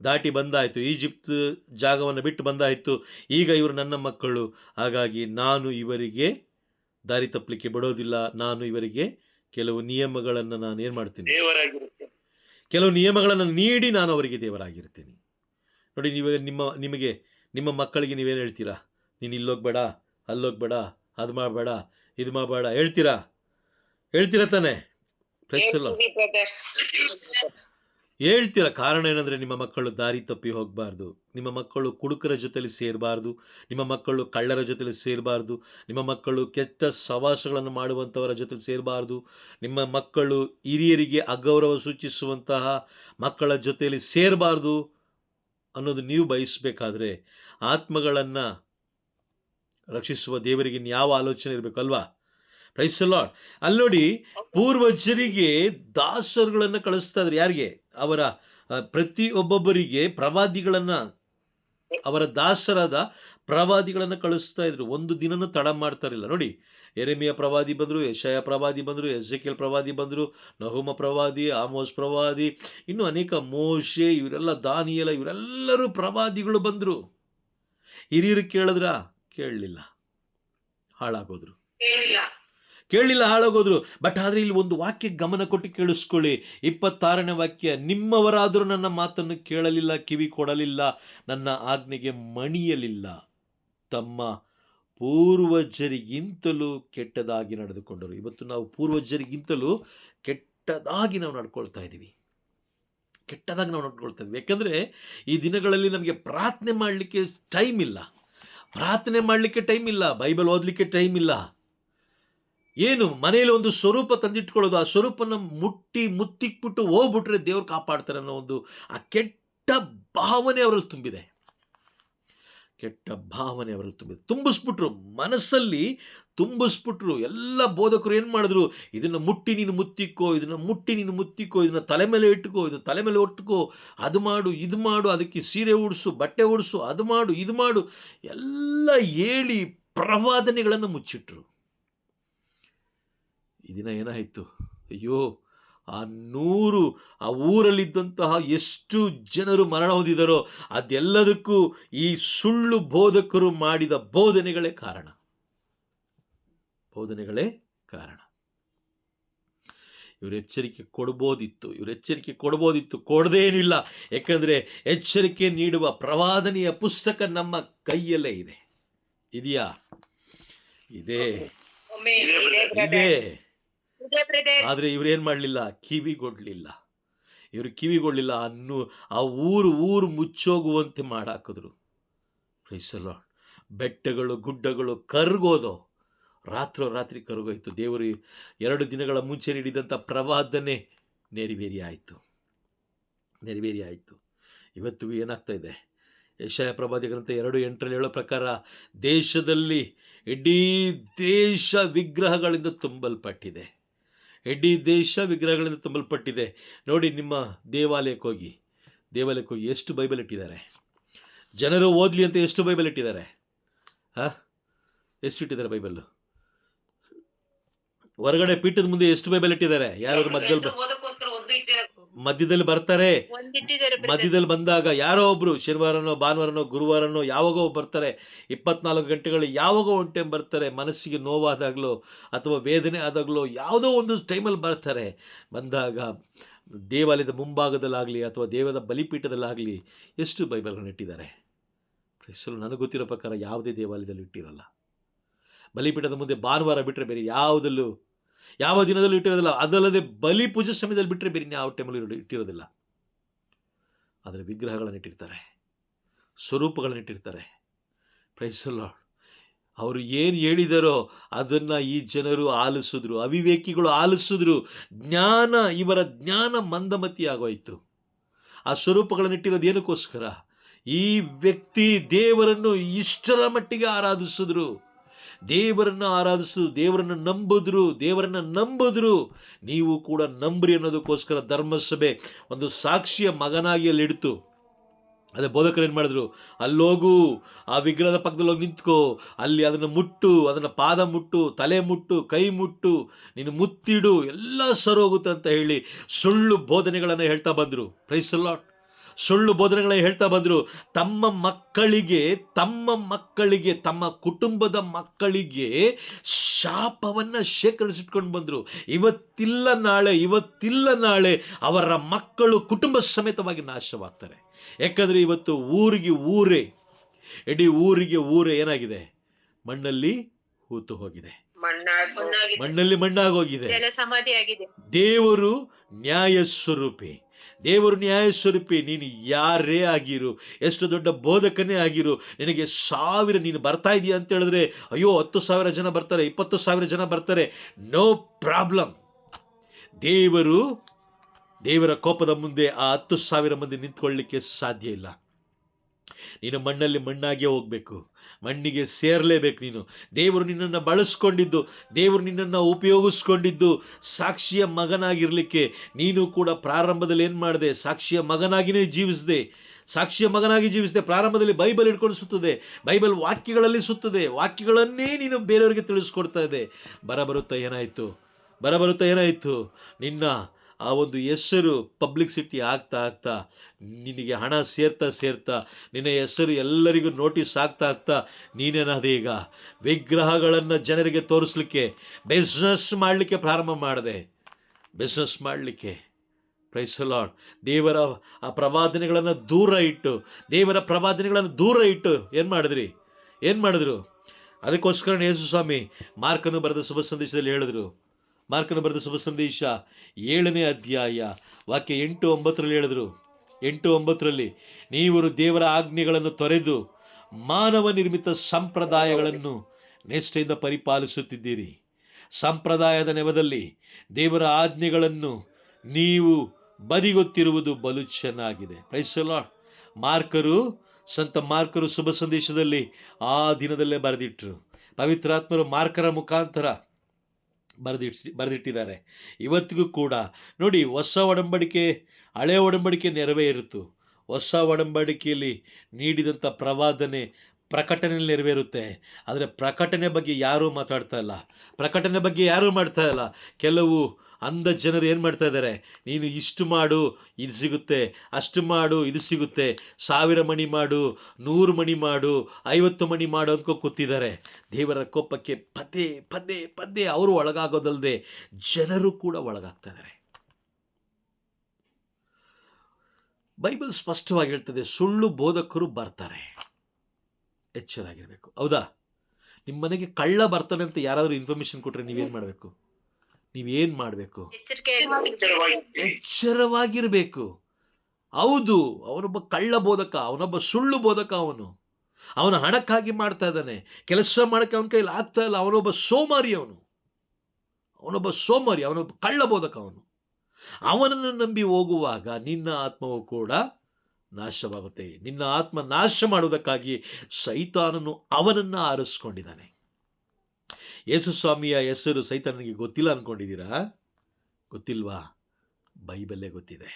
ದಾಟಿ ಬಂದಾಯಿತು, ಈಜಿಪ್ಟ್ ಜಾಗವನ್ನು ಬಿಟ್ಟು ಬಂದಾಯಿತು. ಈಗ ಇವರು ನನ್ನ ಮಕ್ಕಳು, ಹಾಗಾಗಿ ನಾನು ಇವರಿಗೆ ದಾರಿ ತಪ್ಪಲಿಕ್ಕೆ ಬಿಡೋದಿಲ್ಲ. ನಾನು ಇವರಿಗೆ ಕೆಲವು ನಿಯಮಗಳನ್ನು ನಾನು ಏನು ಮಾಡ್ತೀನಿ, ಕೆಲವು ನಿಯಮಗಳನ್ನು ನೀಡಿ ನಾನು ಅವರಿಗೆ ದೇವರಾಗಿರ್ತೀನಿ. ನೋಡಿ, ನಿಮಗೆ ನಿಮ್ಮ ಮಕ್ಕಳಿಗೆ ನೀವೇನು ಹೇಳ್ತೀರಾ? ನೀನು ಇಲ್ಲೋಗ್ಬೇಡ, ಅಲ್ಲೋಗ್ಬೇಡ, ಅದು ಮಾಡಬೇಡ, ಇದು ಮಾಡಬೇಡ ಹೇಳ್ತೀರಾ ತಾನೆ? ಹೇಳ್ತೀರ. ಕಾರಣ ಏನಂದರೆ ನಿಮ್ಮ ಮಕ್ಕಳು ದಾರಿ ತಪ್ಪಿ ಹೋಗಬಾರ್ದು. ನಿಮ್ಮ ಮಕ್ಕಳು ಕುಡುಕರ ಜೊತೆಲಿ ಸೇರಬಾರ್ದು. ನಿಮ್ಮ ಮಕ್ಕಳು ಕಳ್ಳರ ಜೊತೆಲಿ ಸೇರಬಾರ್ದು. ನಿಮ್ಮ ಮಕ್ಕಳು ಕೆಟ್ಟ ಸವಾಸಗಳನ್ನು ಮಾಡುವಂಥವರ ಜೊತೆಲಿ ಸೇರಬಾರ್ದು. ನಿಮ್ಮ ಮಕ್ಕಳು ಹಿರಿಯರಿಗೆ ಅಗೌರವ ಸೂಚಿಸುವಂತಹ ಮಕ್ಕಳ ಜೊತೆಯಲ್ಲಿ ಸೇರಬಾರ್ದು ಅನ್ನೋದು ನೀವು ಬಯಸಬೇಕಾದ್ರೆ ಆತ್ಮಗಳನ್ನು ರಕ್ಷಿಸುವ ದೇವರಿಗೆ ಯಾವ ಆಲೋಚನೆ ಇರಬೇಕಲ್ವಾ? Price the lord. ಅಲ್ಲಿ ನೋಡಿ, ಪೂರ್ವಜರಿಗೆ ದಾಸರುಗಳನ್ನು ಕಳಿಸ್ತಾ ಇದ್ರು. ಯಾರಿಗೆ? ಅವರ ಪ್ರತಿಯೊಬ್ಬೊಬ್ಬರಿಗೆ ಪ್ರವಾದಿಗಳನ್ನು, ಅವರ ದಾಸರಾದ ಪ್ರವಾದಿಗಳನ್ನು ಕಳಿಸ್ತಾ ಇದ್ರು. ಒಂದು ದಿನನೂ ತಡ ಮಾಡ್ತಾರಿಲ್ಲ. ನೋಡಿ, ಯೆರೆಮೀಯ ಪ್ರವಾದಿ ಬಂದರು, ಯೆಶಾಯ ಪ್ರವಾದಿ ಬಂದರು, ಎಜೆಕಿಯೇಲ್ ಪ್ರವಾದಿ ಬಂದರು, ನಹೂಮ ಪ್ರವಾದಿ, ಆಮೋಸ್ ಪ್ರವಾದಿ, ಇನ್ನೂ ಅನೇಕ ಮೋಶೆ, ಇವರೆಲ್ಲ ದಾನಿಯೇಲ, ಇವರೆಲ್ಲರೂ ಪ್ರವಾದಿಗಳು ಬಂದರು. ಹಿರಿಯರು ಕೇಳಿದ್ರಾ? ಕೇಳಲಿಲ್ಲ, ಹಾಳಾಗೋದ್ರು. ಹಾಳಾಗೋದ್ರು. ಬಟ್ ಆದರೆ ಇಲ್ಲಿ ಒಂದು ವಾಕ್ಯ ಗಮನ ಕೊಟ್ಟು ಕೇಳಿಸ್ಕೊಳ್ಳಿ. 26ನೇ ವಾಕ್ಯ, ನಿಮ್ಮವರಾದರೂ ನನ್ನ ಮಾತನ್ನು ಕೇಳಲಿಲ್ಲ, ಕಿವಿ ಕೊಡಲಿಲ್ಲ, ನನ್ನ ಆಜ್ಞೆಗೆ ಮಣಿಯಲಿಲ್ಲ, ತಮ್ಮ ಪೂರ್ವಜರಿಗಿಂತಲೂ ಕೆಟ್ಟದಾಗಿ ನಡೆದುಕೊಂಡರು. ಇವತ್ತು ನಾವು ಪೂರ್ವಜರಿಗಿಂತಲೂ ಕೆಟ್ಟದಾಗಿ ನಾವು ನಡ್ಕೊಳ್ತಾ ಇದ್ದೀವಿ. ಯಾಕಂದರೆ ಈ ದಿನಗಳಲ್ಲಿ ನಮಗೆ ಪ್ರಾರ್ಥನೆ ಮಾಡಲಿಕ್ಕೆ ಟೈಮ್ ಇಲ್ಲ, ಬೈಬಲ್ ಓದಲಿಕ್ಕೆ ಟೈಮ್ ಇಲ್ಲ. ಏನು, ಮನೆಯಲ್ಲಿ ಒಂದು ಸ್ವರೂಪ ತಂದಿಟ್ಕೊಳ್ಳೋದು, ಆ ಸ್ವರೂಪನ ಮುತ್ತಿಕ್ಬಿಟ್ಟು ಹೋಗ್ಬಿಟ್ರೆ ದೇವ್ರು ಕಾಪಾಡ್ತಾರೆ ಅನ್ನೋ ಒಂದು ಆ ಕೆಟ್ಟ ಭಾವನೆ ಅವರಲ್ಲಿ ತುಂಬಿದೆ. ಕೆಟ್ಟ ಭಾವನೆ ಅವರಲ್ಲಿ ತುಂಬಿಸ್ಬಿಟ್ರು, ಮನಸ್ಸಲ್ಲಿ ತುಂಬಿಸ್ಬಿಟ್ರು. ಎಲ್ಲ ಬೋಧಕರು ಏನು ಮಾಡಿದ್ರು, ಇದನ್ನು ಮುಟ್ಟಿ ನೀನು ಮುತ್ತಿಕ್ಕೋ, ಇದನ್ನು ಮುಟ್ಟಿ ನೀನು ಮುತ್ತಿಕ್ಕೋ, ಇದನ್ನು ತಲೆ ಮೇಲೆ ಇಟ್ಕೋ, ಇದು ತಲೆ ಮೇಲೆ ಒಟ್ಟುಕೋ, ಅದು ಮಾಡು ಇದು ಮಾಡು, ಅದಕ್ಕೆ ಸೀರೆ ಉಡಿಸು, ಬಟ್ಟೆ ಉಡಿಸು, ಅದು ಮಾಡು ಇದು ಮಾಡು ಎಲ್ಲ ಹೇಳಿ ಪ್ರವಾದನೆಗಳನ್ನು ಮುಚ್ಚಿಟ್ರು. ಈ ದಿನ ಏನಾಯಿತು, ಅಯ್ಯೋ ಆ ಊರಲ್ಲಿದ್ದಂತಹ ಎಷ್ಟು ಜನರು ಮರಣ ಹೊಂದಿದರೋ ಅದೆಲ್ಲದಕ್ಕೂ ಈ ಸುಳ್ಳು ಬೋಧಕರು ಮಾಡಿದ ಬೋಧನೆಗಳೇ ಕಾರಣ. ಇವರು ಎಚ್ಚರಿಕೆ ಕೊಡ್ಬೋದಿತ್ತು, ಕೊಡದೇನಿಲ್ಲ. ಯಾಕಂದ್ರೆ ಎಚ್ಚರಿಕೆ ನೀಡುವ ಪ್ರವಾದನೆಯ ಪುಸ್ತಕ ನಮ್ಮ ಕೈಯಲ್ಲೇ ಇದೆ. ಇದೆಯಾ? ಇದೆ. ಆದ್ರೆ ಇವ್ರೇನ್ ಮಾಡಲಿಲ್ಲ, ಕಿವಿಗೊಡ್ಲಿಲ್ಲ. ಆ ಊರು ಮುಚ್ಚೋಗುವಂತೆ ಮಾಡಾಕಿದ್ರು. ಬೆಟ್ಟಗಳು ಗುಡ್ಡಗಳು ಕರ್ಗೋದು, ರಾತ್ರಿ ಕರಗೋಯ್ತು. ದೇವರು 2 ದಿನಗಳ ಮುಂಚೆ ನೀಡಿದಂಥ ಪ್ರವಾದನೆ ನೆರವೇರಿ ಆಯಿತು. ಇವತ್ತಿಗೂ ಏನಾಗ್ತಾ ಇದೆ? ಯೆಶಾಯ ಪ್ರವಾದಿ ಗ್ರಂಥ 2:8 ಹೇಳೋ ಪ್ರಕಾರ ದೇಶದಲ್ಲಿ ಇಡೀ ದೇಶ ವಿಗ್ರಹಗಳಿಂದ ತುಂಬಲ್ಪಟ್ಟಿದೆ. ನೋಡಿ, ನಿಮ್ಮ ದೇವಾಲಯಕ್ಕೆ ಹೋಗಿ ಎಷ್ಟು ಬೈಬಲ್ ಇಟ್ಟಿದ್ದಾರೆ. ಜನರು ಓದ್ಲಿ ಅಂತ ಎಷ್ಟು ಬೈಬಲ್ ಇಟ್ಟಿದ್ದಾರೆ? ಎಷ್ಟು ಇಟ್ಟಿದ್ದಾರೆ ಬೈಬಲ್? ಹೊರಗಡೆ ಪೀಠದ ಮುಂದೆ ಎಷ್ಟು ಬೈಬಲ್ ಇಟ್ಟಿದ್ದಾರೆ? ಯಾರಾದ್ರು ಮಧ್ಯದಲ್ಲಿ ಬರ್ತಾರೆ. ಮಧ್ಯದಲ್ಲಿ ಬಂದಾಗ ಯಾರೋ ಒಬ್ರು ಶನಿವಾರನೋ ಭಾನುವಾರನೋ ಗುರುವಾರನೋ ಯಾವಾಗೋ ಬರ್ತಾರೆ. 24 ಗಂಟೆಗಳು ಯಾವಾಗೋ ಒಂದು ಟೈಮ್ ಬರ್ತಾರೆ. ಮನಸ್ಸಿಗೆ ನೋವಾದಾಗಲೋ ಅಥವಾ ವೇದನೆ ಆದಾಗಲೋ ಯಾವುದೋ ಒಂದು ಟೈಮಲ್ಲಿ ಬರ್ತಾರೆ. ಬಂದಾಗ ದೇವಾಲಯದ ಮುಂಭಾಗದಲ್ಲಾಗಲಿ ಅಥವಾ ದೇವದ ಬಲಿಪೀಠದಲ್ಲಾಗಲಿ ಎಷ್ಟು ಬೈಬಲ್ಗಳನ್ನ ಇಟ್ಟಿದ್ದಾರೆ? ನನಗೆ ಗೊತ್ತಿರೋ ಪ್ರಕಾರ ಯಾವುದೇ ದೇವಾಲಯದಲ್ಲಿ ಇಟ್ಟಿರಲ್ಲ. ಬಲಿಪೀಠದ ಮುಂದೆ ಭಾನುವಾರ ಬಿಟ್ಟರೆ ಬೇರೆ ಯಾವ ದಿನದಲ್ಲೂ ಇಟ್ಟಿರೋದಿಲ್ಲ. ಅದಲ್ಲದೆ ಬಲಿ ಪೂಜೆ ಸಮಯದಲ್ಲಿ ಬಿಟ್ಟರೆ ಬೇರೆ ಯಾವ ಟೈಮಲ್ಲಿ ಇಟ್ಟಿರೋದಿಲ್ಲ. ಆದರೆ ವಿಗ್ರಹಗಳನ್ನು ಇಟ್ಟಿರ್ತಾರೆ, ಸ್ವರೂಪಗಳನ್ನು ಇಟ್ಟಿರ್ತಾರೆ. Praise the lord. ಅವರು ಏನು ಹೇಳಿದಾರೋ ಅದನ್ನು ಈ ಜನರು ಆಲಿಸಿದ್ರು, ಅವಿವೇಕಿಗಳು ಆಲಿಸಿದ್ರು. ಇವರ ಜ್ಞಾನ ಮಂದಮತಿ ಆಗೋಯ್ತು. ಆ ಸ್ವರೂಪಗಳನ್ನು ಇಟ್ಟಿರೋದು ಏನಕ್ಕೋಸ್ಕರ? ಈ ವ್ಯಕ್ತಿ ದೇವರನ್ನು ಇಷ್ಟರ ಮಟ್ಟಿಗೆ ಆರಾಧಿಸಿದ್ರು, ದೇವರನ್ನು ನಂಬಿದ್ರು. ನೀವು ಕೂಡ ನಂಬ್ರಿ ಅನ್ನೋದಕ್ಕೋಸ್ಕರ ಧರ್ಮಸಭೆ ಒಂದು ಸಾಕ್ಷಿಯ ಮಗನಾಗಿ ಅಲ್ಲಿ ಇಡ್ತು. ಅದೇ ಬೋಧಕರು ಏನು ಮಾಡಿದ್ರು, ಅಲ್ಲೋಗು, ಆ ವಿಗ್ರಹದ ಪಕ್ಕದಲ್ಲಿ ಹೋಗಿ ನಿಂತ್ಕೋ, ಅಲ್ಲಿ ಅದನ್ನು ಮುಟ್ಟು, ಅದನ್ನು ಪಾದ ಮುಟ್ಟು, ತಲೆ ಮುಟ್ಟು, ಕೈ ಮುಟ್ಟು, ನೀನು ಮುತ್ತಿಡು, ಎಲ್ಲ ಸರೋಗುತ್ತೆ ಅಂತ ಹೇಳಿ ಸುಳ್ಳು ಬೋಧನೆಗಳನ್ನು ಹೇಳ್ತಾ ಬಂದರು. Praise the lord. ಸುಳ್ಳು ಬೋಧನೆಗಳನ್ನ ಹೇಳ್ತಾ ಬಂದರು. ತಮ್ಮ ಮಕ್ಕಳಿಗೆ ತಮ್ಮ ಕುಟುಂಬದ ಮಕ್ಕಳಿಗೆ ಶಾಪವನ್ನು ಶೇಖರಿಸಿಟ್ಕೊಂಡು ಬಂದರು. ಇವತ್ತಿಲ್ಲ ನಾಳೆ ಅವರ ಮಕ್ಕಳು ಕುಟುಂಬ ಸಮೇತವಾಗಿ ನಾಶವಾಗ್ತಾರೆ. ಯಾಕಂದರೆ ಇವತ್ತು ಇಡೀ ಊರಿಗೆ ಏನಾಗಿದೆ? ಮಣ್ಣಲ್ಲಿ ಹೂತು ಹೋಗಿದೆ, ಮಣ್ಣಾಗೋಗಿದೆ. ದೇವರು ನ್ಯಾಯ ಸ್ವರೂಪಿ. ನೀನು ಯಾರೇ ಆಗಿರು, ಎಷ್ಟು ದೊಡ್ಡ ಬೋಧಕನೇ ಆಗಿರು, ನಿನಗೆ 1000 ನೀನು ಬರ್ತಾ ಇದೀಯ ಅಂತ ಹೇಳಿದ್ರೆ, ಅಯ್ಯೋ 10,000 ಜನ ಬರ್ತಾರೆ, 20,000 ಜನ ಬರ್ತಾರೆ, ನೋ ಪ್ರಾಬ್ಲಮ್. ದೇವರ ಕೋಪದ ಮುಂದೆ ಆ 10,000 ಮಂದಿ ನಿಂತ್ಕೊಳ್ಳಿಕ್ಕೆ ಸಾಧ್ಯ ಇಲ್ಲ. ನೀನು ಮಣ್ಣಲ್ಲಿ ಮಣ್ಣಾಗೆ ಹೋಗ್ಬೇಕು, ಮಣ್ಣಿಗೆ ಸೇರಲೇಬೇಕು. ದೇವರು ನಿನ್ನನ್ನು ಬಳಸ್ಕೊಂಡಿದ್ದು, ದೇವರು ನಿನ್ನನ್ನು ಉಪಯೋಗಿಸ್ಕೊಂಡಿದ್ದು ಸಾಕ್ಷಿಯ ಮಗನಾಗಿರಲಿಕ್ಕೆ. ನೀನು ಕೂಡ ಪ್ರಾರಂಭದಲ್ಲಿ ಏನು ಮಾಡಿದೆ? ಸಾಕ್ಷಿಯ ಮಗನಾಗಿಯೇ ಜೀವಿಸಿದೆ. ಪ್ರಾರಂಭದಲ್ಲಿ ಬೈಬಲ್ ಹಿಡ್ಕೊಂಡು ಸುತ್ತದೆ, ಬೈಬಲ್ ವಾಕ್ಯಗಳಲ್ಲಿ ಸುತ್ತದೆ, ವಾಕ್ಯಗಳನ್ನೇ ನೀನು ಬೇರೆಯವರಿಗೆ ತಿಳಿಸ್ಕೊಡ್ತಾ ಇದೆ. ಬರಬರುತ್ತಾ ಏನಾಯಿತು? ನಿನ್ನ ಆ ಒಂದು ಹೆಸರು ಪಬ್ಲಿಸಿಟಿ ಆಗ್ತಾ ನಿನಗೆ ಹಣ ಸೇರ್ತಾ ನಿನ್ನ ಹೆಸರು ಎಲ್ಲರಿಗೂ ನೋಟಿಸ್ ಆಗ್ತಾ ನೀನೇನಾದೆ? ಈಗ ವಿಗ್ರಹಗಳನ್ನು ಜನರಿಗೆ ತೋರಿಸ್ಲಿಕ್ಕೆ, ಬಿಸ್ನೆಸ್ ಮಾಡಲಿಕ್ಕೆ ಪ್ರಾರಂಭ ಮಾಡಿದೆ. Praise the lord. ದೇವರ ಪ್ರವಾದನೆಗಳನ್ನು ದೂರ ಇಟ್ಟು ಏನು ಮಾಡಿದ್ರು? ಅದಕ್ಕೋಸ್ಕರ ಯೇಸು ಸ್ವಾಮಿ ಮಾರ್ಕನು ಬರೆದ ಶುಭ ಸಂದೇಶದಲ್ಲಿ ಹೇಳಿದ್ರು. ಮಾರ್ಕನು ಬರೆದ ಶುಭ ಸಂದೇಶ 7ನೇ ಅಧ್ಯಾಯ ವಾಕ್ಯ 8-9 ಹೇಳಿದ್ರು. 8-9 ನೀವು ದೇವರ ಆಜ್ಞೆಗಳನ್ನು ತೊರೆದು ಮಾನವ ನಿರ್ಮಿತ ಸಂಪ್ರದಾಯಗಳನ್ನು ನಿಷ್ಠೆಯಿಂದ ಪರಿಪಾಲಿಸುತ್ತಿದ್ದೀರಿ. ಸಂಪ್ರದಾಯದ ನೆವದಲ್ಲಿ ದೇವರ ಆಜ್ಞೆಗಳನ್ನು ನೀವು ಬದಿಗೊತ್ತಿರುವುದು ಬಲು ಚೆನ್ನಾಗಿದೆ. Price the lord. ಮಾರ್ಕರು ಸಂತ ಮಾರ್ಕರು ಶುಭ ಸಂದೇಶದಲ್ಲಿ ಆ ದಿನದಲ್ಲೇ ಬರೆದಿಟ್ರು. ಪವಿತ್ರಾತ್ಮರು ಮಾರ್ಕರ ಮುಖಾಂತರ ಬರೆದಿಟ್ಟಿದ್ದಾರೆ. ಇವತ್ತಿಗೂ ಕೂಡ ನೋಡಿ, ಹೊಸ ಒಡಂಬಡಿಕೆ ಹಳೆಯ ಒಡಂಬಡಿಕೆ ನೆರವೇರಿತು. ಹೊಸ ಒಡಂಬಡಿಕೆಯಲ್ಲಿ ನೀಡಿದಂಥ ಪ್ರಕಟಣೆಯಲ್ಲಿ ನೆರವೇರುತ್ತೆ. ಆದರೆ ಪ್ರಕಟಣೆ ಬಗ್ಗೆ ಯಾರೂ ಮಾತಾಡ್ತಾ ಇಲ್ಲ, ಪ್ರಕಟಣೆ ಬಗ್ಗೆ ಯಾರೂ ಮಾಡ್ತಾ ಇಲ್ಲ. ಕೆಲವು ಅಂಧ ಜನರು ಏನು ಮಾಡ್ತಾ ಇದ್ದಾರೆ, ನೀನು ಇಷ್ಟು ಮಾಡು ಇದು ಸಿಗುತ್ತೆ, ಅಷ್ಟು ಮಾಡು ಇದು ಸಿಗುತ್ತೆ, 1000 ಮಣಿ ಮಾಡು, 100 ಮಣಿ ಮಾಡು, 50 ಮಣಿ ಮಾಡು ಅಂದ್ಕೊ ಕೂತಿದ್ದಾರೆ. ದೇವರ ಕೋಪಕ್ಕೆ ಪದೇ ಪದೇ ಪದೇ ಅವರು ಒಳಗಾಗೋದಲ್ಲದೆ ಜನರು ಕೂಡ ಒಳಗಾಗ್ತಾ ಇದ್ದಾರೆ. ಬೈಬಲ್ ಸ್ಪಷ್ಟವಾಗಿ ಹೇಳ್ತದೆ, ಸುಳ್ಳು ಬೋಧಕರು ಬರ್ತಾರೆ, ಎಚ್ಚರಾಗಿರ್ಬೇಕು. ಹೌದಾ? ನಿಮ್ಮ ಮನೆಗೆ ಕಳ್ಳ ಬರ್ತಾನೆ ಅಂತ ಯಾರಾದರೂ ಇನ್ಫಾರ್ಮೇಶನ್ ಕೊಟ್ರೆ ನೀವೇನು ಮಾಡಬೇಕು? ಎಚ್ಚರವಾಗಿರ್ಬೇಕು. ಹೌದು, ಅವನೊಬ್ಬ ಕಳ್ಳ ಬೋಧಕ, ಅವನೊಬ್ಬ ಸುಳ್ಳು ಬೋಧಕ. ಅವನ ಹಣಕ್ಕಾಗಿ ಮಾಡ್ತಾ ಇದ್ದಾನೆ, ಕೆಲಸ ಮಾಡಕ್ಕೆ ಅವನ ಕೈಲಿ ಆಗ್ತಾ ಇಲ್ಲ. ಅವನೊಬ್ಬ ಸೋಮಾರಿ, ಅವನೊಬ್ಬ ಕಳ್ಳ ಬೋಧಕ. ಅವನನ್ನು ನಂಬಿ ಹೋಗುವಾಗ ನಿನ್ನ ಆತ್ಮವು ಕೂಡ ನಾಶವಾಗುತ್ತೆ. ನಿನ್ನ ಆತ್ಮ ನಾಶ ಮಾಡುವುದಕ್ಕಾಗಿ ಸೈತಾನನು ಅವನನ್ನು ಆರಿಸ್ಕೊಂಡಿದ್ದಾನೆ. ಯೇಸು ಸ್ವಾಮಿಯ ಹೆಸರು ಸೈತಾನನಿಗೆ ಗೊತ್ತಿಲ್ಲ ಅನ್ಕೊಂಡಿದ್ದೀರಾ? ಗೊತ್ತಿಲ್ವಾ? ಬೈಬಲ್ಲೇ ಗೊತ್ತಿದೆ.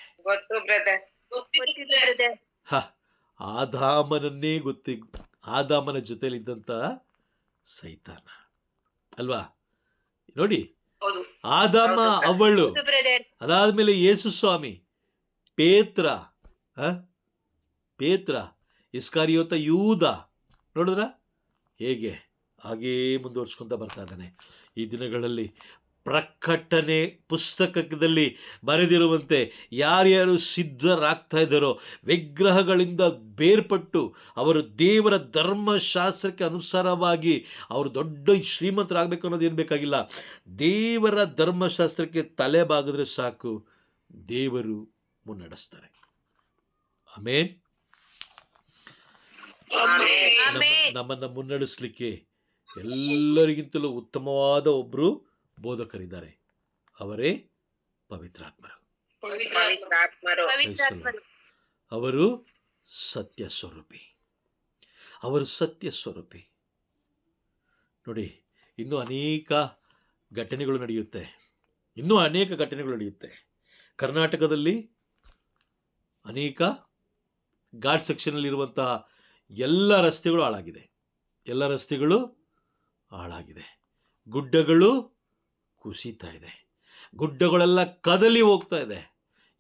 ಆದಾಮನ ಜೊತೆಲಿದ್ದಂತ ಸೈತಾನ ಅಲ್ವಾ? ನೋಡಿ, ಆದಾಮ ಅವಳು, ಅದಾದ್ಮೇಲೆ ಯೇಸು ಸ್ವಾಮಿ, ಪೇತ್ರ, ಇಸ್ಕಾರಿಯೋತ ಯೂದ. ನೋಡಿದ್ರ ಹಾಗೇ ಮುಂದುವರ್ಸ್ಕೊಂತ ಬರ್ತಾ ಇದ್ದಾನೆ. ಈ ದಿನಗಳಲ್ಲಿ ಪ್ರಕಟಣೆ ಪುಸ್ತಕದಲ್ಲಿ ಬರೆದಿರುವಂತೆ ಯಾರ್ಯಾರು ಸಿದ್ಧರಾಗ್ತಾ ಇದ್ದಾರೋ, ವಿಗ್ರಹಗಳಿಂದ ಬೇರ್ಪಟ್ಟು ಅವರು ದೇವರ ಧರ್ಮಶಾಸ್ತ್ರಕ್ಕೆ ಅನುಸಾರವಾಗಿ ಅವರು ದೊಡ್ಡ ಶ್ರೀಮಂತರಾಗಬೇಕು ಅನ್ನೋದು ಏನು ಬೇಕಾಗಿಲ್ಲ. ದೇವರ ಧರ್ಮಶಾಸ್ತ್ರಕ್ಕೆ ತಲೆ ಬಾಗಿದ್ರೆ ಸಾಕು, ದೇವರು ಮುನ್ನಡೆಸ್ತಾರೆ. ಆಮೇನ್. ನಮ್ಮನ್ನ ಮುನ್ನಡೆಸಲಿಕ್ಕೆ ಎಲ್ಲರಿಗಿಂತಲೂ ಉತ್ತಮವಾದ ಒಬ್ರು ಬೋಧಕರಿದ್ದಾರೆ, ಅವರೇ ಪವಿತ್ರಾತ್ಮರು. ಅವರು ಸತ್ಯ ಸ್ವರೂಪಿ. ನೋಡಿ, ಇನ್ನೂ ಅನೇಕ ಘಟನೆಗಳು ನಡೆಯುತ್ತೆ. ಕರ್ನಾಟಕದಲ್ಲಿ ಅನೇಕ ಘಾಟ್ ಸೆಕ್ಷನಲ್ಲಿರುವಂತಹ ಎಲ್ಲ ರಸ್ತೆಗಳು ಹಾಳಾಗಿದೆ. ಗುಡ್ಡಗಳು ಕುಸಿತಾ ಇದೆ, ಗುಡ್ಡಗಳೆಲ್ಲ ಕದಲಿ ಹೋಗ್ತಾ ಇದೆ.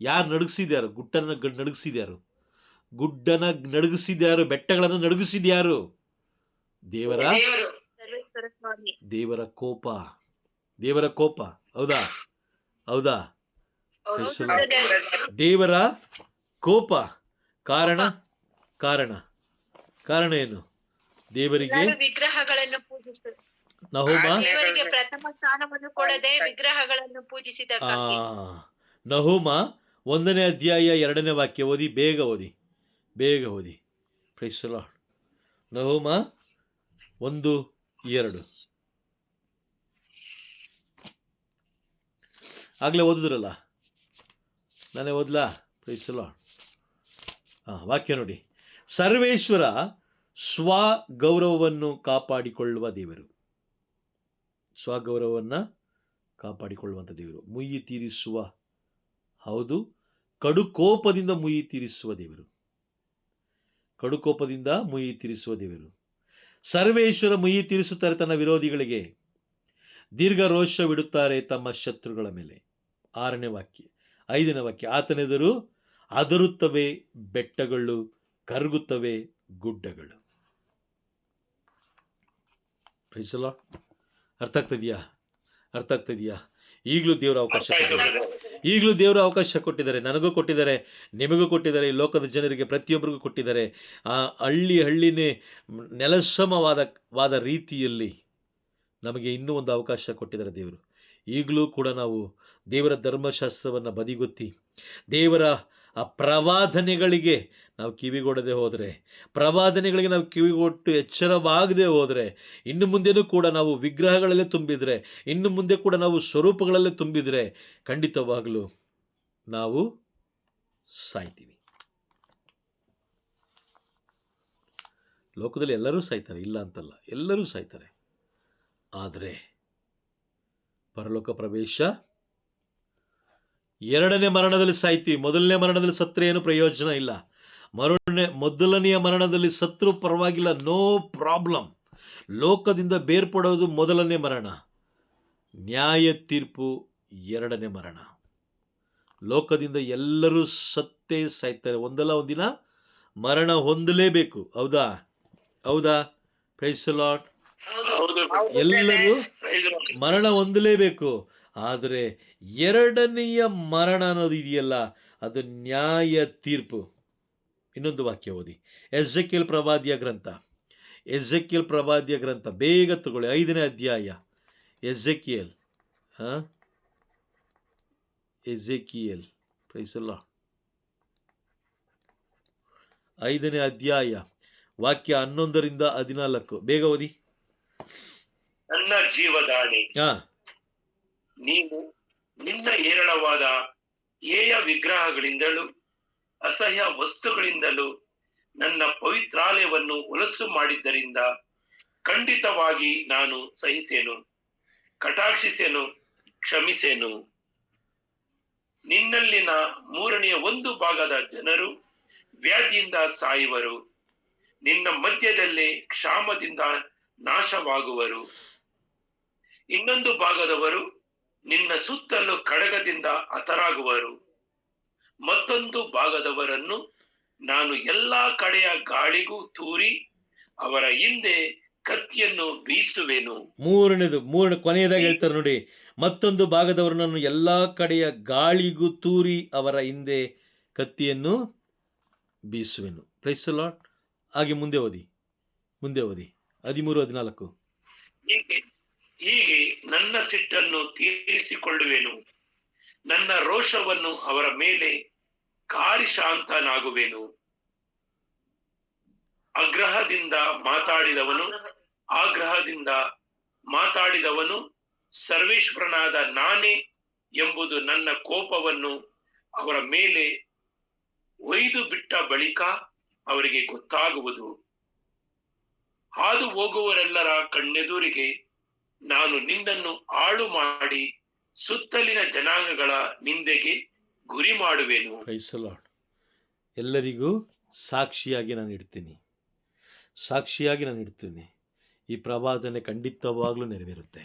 ಯಾರು ನಡಗಿಸಿದ್ಯಾರು? ಗುಡ್ಡನ ನಡಗಿಸಿದ್ಯಾರು? ಬೆಟ್ಟಗಳನ್ನು ನಡಗಿಸಿದ್ಯಾರು? ದೇವರ ಕೋಪ. ಹೌದಾ? ದೇವರ ಕೋಪ. ಕಾರಣ ಏನು? ದೇವರಿಗೆ ವಿಗ್ರಹಗಳನ್ನು ಪೂಜಿಸುತ್ತಾರೆ. ದೇವರಿಗೆ ಪ್ರಥಮ ಸ್ಥಾನವನ್ನು ಕೊಡದೆ ವಿಗ್ರಹಗಳನ್ನು ಪೂಜಿಸಿದಕ್ಕಾಗಿ. ನಹೂಮ 1ನೇ ಅಧ್ಯಾಯ 2ನೇ ವಾಕ್ಯ ಓದಿ, ಬೇಗ ಓದಿ. Price the lord. ನಹೂಮ 1:2 ಆಗ್ಲೇ ಓದಿದ್ರಲ್ಲ, ನಾನೇ ಓದ್ಲಾ? Price the lord. ವಾಕ್ಯ ನೋಡಿ, ಸರ್ವೇಶ್ವರ ಸ್ವಗೌರವವನ್ನು ಕಾಪಾಡಿಕೊಳ್ಳುವ ದೇವರು, ಕಾಪಾಡಿಕೊಳ್ಳುವಂಥ ದೇವರು. ಮುಯ್ಯಿ ತೀರಿಸುವ, ಹೌದು, ಕಡುಕೋಪದಿಂದ ಮುಯ್ಯಿ ತೀರಿಸುವ ದೇವರು. ಸರ್ವೇಶ್ವರ ಮುಯ್ಯಿ ತೀರಿಸುತ್ತಾರೆ ತನ್ನ ವಿರೋಧಿಗಳಿಗೆ, ದೀರ್ಘ ರೋಷವಿಡುತ್ತಾರೆ ತಮ್ಮ ಶತ್ರುಗಳ ಮೇಲೆ. 6ನೇ ವಾಕ್ಯ. 5ನೇ ವಾಕ್ಯ, ಆತನೆದುರು ಅದರುತ್ತವೆ ಬೆಟ್ಟಗಳು, ಕರಗುತ್ತವೆ ಗುಡ್ಡಗಳು. Praise the lord. ಅರ್ಥ ಆಗ್ತದೆಯಾ? ಈಗಲೂ ದೇವರ ಅವಕಾಶ ಕೊಟ್ಟಿದ್ದಾರೆ. ನನಗೂ ಕೊಟ್ಟಿದ್ದಾರೆ, ನಿಮಗೂ ಕೊಟ್ಟಿದ್ದಾರೆ, ಈ ಲೋಕದ ಜನರಿಗೆ ಪ್ರತಿಯೊಬ್ಬರಿಗೂ ಕೊಟ್ಟಿದ್ದಾರೆ. ಆ ಹಳ್ಳಿನೇ ನೆಲಸಮವಾದ ರೀತಿಯಲ್ಲಿ ನಮಗೆ ಇನ್ನೂ ಒಂದು ಅವಕಾಶ ಕೊಟ್ಟಿದ್ದಾರೆ ದೇವರು. ಈಗಲೂ ಕೂಡ ನಾವು ದೇವರ ಧರ್ಮಶಾಸ್ತ್ರವನ್ನು ಬದಿಗೊತ್ತಿ ದೇವರ ಆ ಪ್ರವಾದನೆಗಳಿಗೆ ನಾವು ಕಿವಿಗೊಡದೆ ಹೋದರೆ, ಪ್ರವಾದನೆಗಳಿಗೆ ನಾವು ಕಿವಿಗೊಟ್ಟು ಎಚ್ಚರವಾಗದೆ ಹೋದರೆ, ಇನ್ನು ಮುಂದೆನೂ ಕೂಡ ನಾವು ವಿಗ್ರಹಗಳಲ್ಲೇ ತುಂಬಿದರೆ, ಇನ್ನು ಮುಂದೆ ಕೂಡ ನಾವು ಸ್ವರೂಪಗಳಲ್ಲೇ ತುಂಬಿದರೆ ಖಂಡಿತವಾಗಲೂ ನಾವು ಸಾಯ್ತೀವಿ. ಲೋಕದಲ್ಲಿ ಎಲ್ಲರೂ ಸಾಯ್ತಾರೆ, ಇಲ್ಲ ಅಂತಲ್ಲ, ಎಲ್ಲರೂ ಸಾಯ್ತಾರೆ. ಆದರೆ ಪರಲೋಕ ಪ್ರವೇಶ ಎರಡನೇ ಮರಣದಲ್ಲಿ ಸಾಯ್ತೀವಿ. ಮೊದಲನೇ ಮರಣದಲ್ಲಿ ಸತ್ತರೆ ಏನು ಪ್ರಯೋಜನ ಇಲ್ಲ. ಮೊದಲನೆಯ ಮರಣದಲ್ಲಿ ಸತ್ರು ಪರವಾಗಿಲ್ಲ, ನೋ ಪ್ರಾಬ್ಲಮ್. ಲೋಕದಿಂದ ಬೇರ್ಪಡೋದು ಮೊದಲನೇ ಮರಣ, ನ್ಯಾಯ ತೀರ್ಪು ಎರಡನೇ ಮರಣ. ಲೋಕದಿಂದ ಎಲ್ಲರೂ ಸತ್ತೇ ಸಾಯ್ತಾರೆ, ಒಂದಲ್ಲ ಒಂದಿನ ಮರಣ ಹೊಂದಲೇಬೇಕು. ಹೌದಾ? ಹೌದಾ? Praise the Lord. ಎಲ್ಲರೂ ಮರಣ ಹೊಂದಲೇಬೇಕು. ಆದರೆ ಎರಡನೆಯ ಮರಣ ಅನ್ನೋದು ಇದೆಯಲ್ಲ, ಅದು ನ್ಯಾಯ ತೀರ್ಪು. ಇನ್ನೊಂದು ವಾಕ್ಯ ಓದಿ, ಎಜೆಕಿಯೇಲ್ ಪ್ರವಾದಿಯ ಗ್ರಂಥ. ಎಜೆಕಿಯೇಲ್ ಪ್ರವಾದಿಯ ಗ್ರಂಥ ಬೇಗ ತಗೊಳ್ಳಿ, 5ನೇ ಅಧ್ಯಾಯ. ಎಜೆಕಿಯೇಲ್ ಎಜೆಕಿಯೇಲ್ ಪ್ರೈಸ್ ದಿ ಲಾರ್ಡ್, 5ನೇ ಅಧ್ಯಾಯ ವಾಕ್ಯ 11ರಿಂದ 14. ಬೇಗ ಓದಿ. ನನ್ನ ಜೀವದಾಣೆ, ನೀನು ನಿನ್ನ ಹೇರಳವಾದ ಹೇಯ ವಿಗ್ರಹಗಳಿಂದಲೂ ಅಸಹ್ಯ ವಸ್ತುಗಳಿಂದಲೂ ನನ್ನ ಪವಿತ್ರಾಲಯವನ್ನು ಹೊಲಸು ಮಾಡಿದ್ದರಿಂದ ಖಂಡಿತವಾಗಿ ನಾನು ಸಹಿಸೇನು, ಕಟಾಕ್ಷಿಸೇನು, ಕ್ಷಮಿಸೇನು. ನಿನ್ನಲ್ಲಿನ 1/3 ಜನರು ವ್ಯಾಧಿಯಿಂದ ಸಾಯುವರು, ನಿನ್ನ ಮಧ್ಯದಲ್ಲೇ ಕ್ಷಾಮದಿಂದ ನಾಶವಾಗುವರು. 1/2 ನಿನ್ನ ಸುತ್ತಲೂ ಖಡ್ಗದಿಂದ ಹತರಾಗುವರು. ಮತ್ತೊಂದು ಭಾಗದವರನ್ನು ನಾನು ಎಲ್ಲಾ ಕಡೆಯ ಗಾಳಿಗೂ ತೂರಿ ಅವರ ಹಿಂದೆ ಕತ್ತಿಯನ್ನು ಬೀಸುವೆನು. ಮೂರನೇದು ಕೊನೆಯದಾಗಿ ಹೇಳ್ತಾರೆ ನೋಡಿ, ಮತ್ತೊಂದು ಭಾಗದವರನ್ನು ಎಲ್ಲಾ ಕಡೆಯ ಗಾಳಿಗೂ ತೂರಿ ಅವರ ಹಿಂದೆ ಕತ್ತಿಯನ್ನು ಬೀಸುವೆನು. Price the lord. ಹಾಗೆ ಮುಂದೆ ಓದಿ 13-14. ಹೀಗೆ ನನ್ನ ಸಿಟ್ಟನ್ನು ತೀರಿಸಿಕೊಳ್ಳುವೆನು, ನನ್ನ ರೋಷವನ್ನು ಅವರ ಮೇಲೆ ಕಾರಿಶಾಂತನಾಗುವೆನು. ಆಗ್ರಹದಿಂದ ಮಾತಾಡಿದವನು ಸರ್ವೇಶ್ವರನಾದ ನಾನೇ ಎಂಬುದು ನನ್ನ ಕೋಪವನ್ನು ಅವರ ಮೇಲೆ ಒಯ್ದು ಬಿಟ್ಟ ಬಳಿಕ ಅವರಿಗೆ ಗೊತ್ತಾಗುವುದು. ಹಾದು ಹೋಗುವವರೆಲ್ಲರ ಕಣ್ಣೆದುರಿಗೆ ನಾನು ನಿನ್ನನ್ನು ಹಾಳು ಮಾಡಿ ಸುತ್ತಲಿನ ಜನಾಂಗಗಳ ನಿಂದೆಗೆ ಗುರಿ ಮಾಡುವೆನು. Praise the Lord. ಎಲ್ಲರಿಗೂ ಸಾಕ್ಷಿಯಾಗಿ ನಾನು ಇಡ್ತೀನಿ. ಈ ಪ್ರವಾದನೆ ಖಂಡಿತವಾಗ್ಲೂ ನೆರವೇರುತ್ತೆ.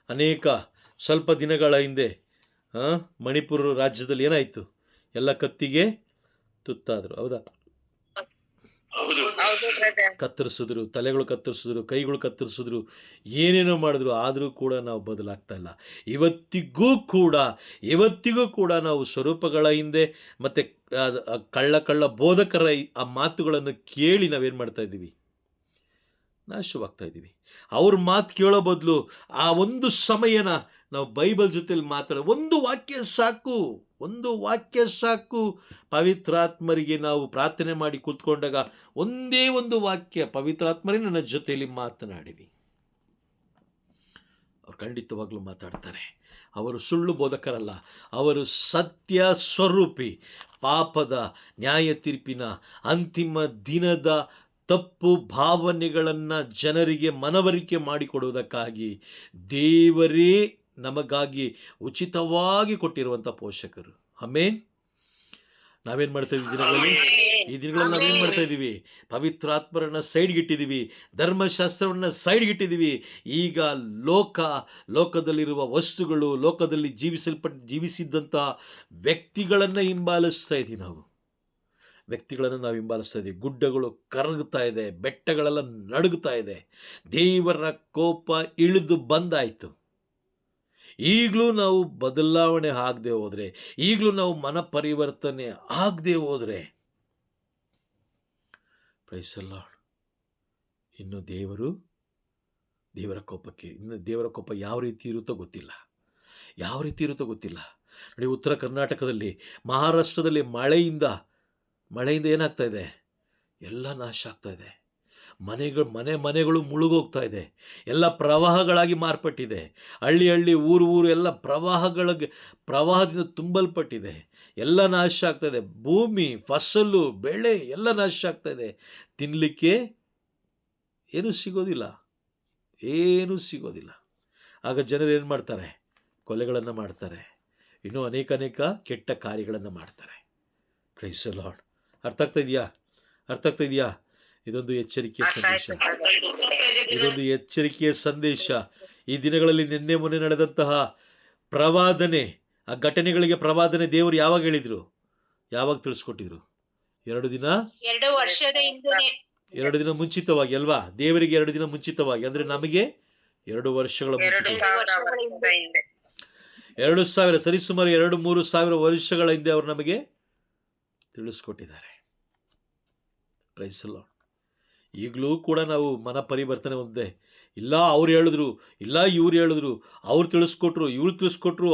ಅನೇಕ ಸ್ವಲ್ಪ ದಿನಗಳ ಹಿಂದೆ ಮಣಿಪುರ ರಾಜ್ಯದಲ್ಲಿ ಏನಾಯಿತು? ಎಲ್ಲ ಕತ್ತಿಗೆ ತುತ್ತಾದರು. ಹೌದಾ? ಕತ್ತರಿಸಿದ್ರು, ತಲೆಗಳು ಕತ್ತರಿಸಿದ್ರು, ಕೈಗಳು ಕತ್ತರಿಸಿದ್ರು, ಏನೇನೋ ಮಾಡಿದ್ರು. ಆದರೂ ಕೂಡ ನಾವು ಬದಲಾಗ್ತಾ ಇಲ್ಲ. ಇವತ್ತಿಗೂ ಕೂಡ ನಾವು ಸ್ವರೂಪಗಳ ಹಿಂದೆ ಮತ್ತು ಕಳ್ಳ ಬೋಧಕರ ಆ ಮಾತುಗಳನ್ನು ಕೇಳಿ ನಾವೇನು ಮಾಡ್ತಾ ಇದ್ದೀವಿ? ನಾಶವಾಗ್ತಾ ಇದ್ದೀವಿ. ಅವ್ರ ಮಾತು ಕೇಳೋ ಬದಲು ಆ ಒಂದು ಸಮಯನ ನಾವು ಬೈಬಲ್ ಜೊತೆಲಿ ಮಾತಾಡೋ ಒಂದು ವಾಕ್ಯ ಸಾಕು. ಪವಿತ್ರಾತ್ಮರಿಗೆ ನಾವು ಪ್ರಾರ್ಥನೆ ಮಾಡಿ ಕೂತ್ಕೊಂಡಾಗ ಒಂದೇ ಒಂದು ವಾಕ್ಯ, ಪವಿತ್ರಾತ್ಮರೇ ನನ್ನ ಜೊತೆಯಲ್ಲಿ ಮಾತನಾಡಿರಿ. ಅವ್ರು ಖಂಡಿತವಾಗ್ಲೂ ಮಾತಾಡ್ತಾರೆ. ಅವರು ಸುಳ್ಳು ಬೋಧಕರಲ್ಲ, ಅವರು ಸತ್ಯ ಸ್ವರೂಪಿ. ಪಾಪದ ನ್ಯಾಯ ತೀರ್ಪಿನ ಅಂತಿಮ ದಿನದ ತಪ್ಪು ಭಾವನೆಗಳನ್ನು ಜನರಿಗೆ ಮನವರಿಕೆ ಮಾಡಿಕೊಡುವುದಕ್ಕಾಗಿ ದೇವರೇ ನಮಗಾಗಿ ಉಚಿತವಾಗಿ ಕೊಟ್ಟಿರುವಂಥ ಪೋಷಕರು. ಆಮೇನ್. ನಾವೇನು ಮಾಡ್ತಾ ಇದ್ದೀವಿ ಈ ದಿನಗಳಲ್ಲಿ ನಾವೇನು ಮಾಡ್ತಾ ಇದ್ದೀವಿ? ಪವಿತ್ರಾತ್ಮರನ್ನ ಸೈಡ್ಗಿಟ್ಟಿದ್ದೀವಿ, ಧರ್ಮಶಾಸ್ತ್ರವನ್ನು ಸೈಡ್ಗಿಟ್ಟಿದ್ದೀವಿ. ಈಗ ಲೋಕದಲ್ಲಿರುವ ವಸ್ತುಗಳು, ಲೋಕದಲ್ಲಿ ಜೀವಿಸಿದ್ದಂಥ ವ್ಯಕ್ತಿಗಳನ್ನು ಹಿಂಬಾಲಿಸ್ತಾ ಇದ್ದೀವಿ. ನಾವು ಹಿಂಬಾಲಿಸ್ತಾ ಇದ್ದೀವಿ. ಗುಡ್ಡಗಳು ಕರಗುತ್ತಾ ಇದೆ, ಬೆಟ್ಟಗಳೆಲ್ಲ ನಡುಗುತ್ತಾ ಇದೆ. ದೇವರ ಕೋಪ ಇಳಿದು ಬಂದಾಯಿತು. ಈಗಲೂ ನಾವು ಬದಲಾವಣೆ ಆಗದೆ ಹೋದರೆ, ಈಗಲೂ ನಾವು ಮನ ಪರಿವರ್ತನೆ ಆಗದೆ ಹೋದರೆ, ಪ್ರೈಸ್ ದಿ ಲಾರ್ಡ್, ಇನ್ನು ದೇವರ ಕೋಪ ಯಾವ ರೀತಿ ಇರುತ್ತೋ ಗೊತ್ತಿಲ್ಲ. ನೋಡಿ, ಉತ್ತರ ಕರ್ನಾಟಕದಲ್ಲಿ, ಮಹಾರಾಷ್ಟ್ರದಲ್ಲಿ ಮಳೆಯಿಂದ ಏನಾಗ್ತಾ ಇದೆ? ಎಲ್ಲ ನಾಶ ಆಗ್ತಾ ಇದೆ. ಮನೆಗಳು ಮುಳುಗೋಗ್ತಾ ಇದೆ, ಎಲ್ಲ ಪ್ರವಾಹಗಳಾಗಿ ಮಾರ್ಪಟ್ಟಿದೆ. ಹಳ್ಳಿ ಊರು ಎಲ್ಲ ಪ್ರವಾಹದಿಂದ ತುಂಬಲ್ಪಟ್ಟಿದೆ. ಎಲ್ಲ ನಾಶ ಆಗ್ತಾ ಇದೆ. ಭೂಮಿ, ಫಸಲು, ಬೆಳೆ ಎಲ್ಲ ನಾಶ ಆಗ್ತಾ ಇದೆ. ತಿನ್ನಲಿಕ್ಕೆ ಏನೂ ಸಿಗೋದಿಲ್ಲ. ಆಗ ಜನರು ಏನು ಮಾಡ್ತಾರೆ? ಕೊಲೆಗಳನ್ನು ಮಾಡ್ತಾರೆ, ಇನ್ನೂ ಅನೇಕ ಕೆಟ್ಟ ಕಾರ್ಯಗಳನ್ನು ಮಾಡ್ತಾರೆ. Praise the lord. ಅರ್ಥ ಆಗ್ತಾ ಇದೆಯಾ? ಇದೊಂದು ಎಚ್ಚರಿಕೆಯ ಸಂದೇಶ. ಈ ದಿನಗಳಲ್ಲಿ ನಿನ್ನೆ ಮೊನ್ನೆ ನಡೆದಂತಹ ಪ್ರವಾದನೆ, ಆ ಘಟನೆಗಳಿಗೆ ಪ್ರವಾದನೆ ದೇವರು ಯಾವಾಗ ಹೇಳಿದ್ರು, ಯಾವಾಗ ತಿಳಿಸ್ಕೊಟ್ಟಿದ್ರು? 2 ದಿನ ಮುಂಚಿತವಾಗಿ ಅಲ್ವಾ? ದೇವರಿಗೆ 2 ದಿನ ಮುಂಚಿತವಾಗಿ, ಅಂದ್ರೆ ನಮಗೆ 2 ವರ್ಷಗಳ ಮುಂಚಿತವಾಗಿ, 2000 ಸರಿಸುಮಾರು 2-3 ಸಾವಿರ ವರ್ಷಗಳ ಹಿಂದೆ ಅವರು ನಮಗೆ ತಿಳಿಸ್ಕೊಟ್ಟಿದ್ದಾರೆ. Price the lord. ಈಗಲೂ ಕೂಡ ನಾವು ಮನ ಪರಿವರ್ತನೆ ಹೊಂದಿದೆ. ಇಲ್ಲ ಅವ್ರು ಹೇಳಿದ್ರು, ಇಲ್ಲ ಇವ್ರು ಹೇಳಿದ್ರು, ಅವ್ರು ತಿಳಿಸ್ಕೊಟ್ರು, ಇವ್ರು ತಿಳಿಸ್ಕೊಟ್ರು,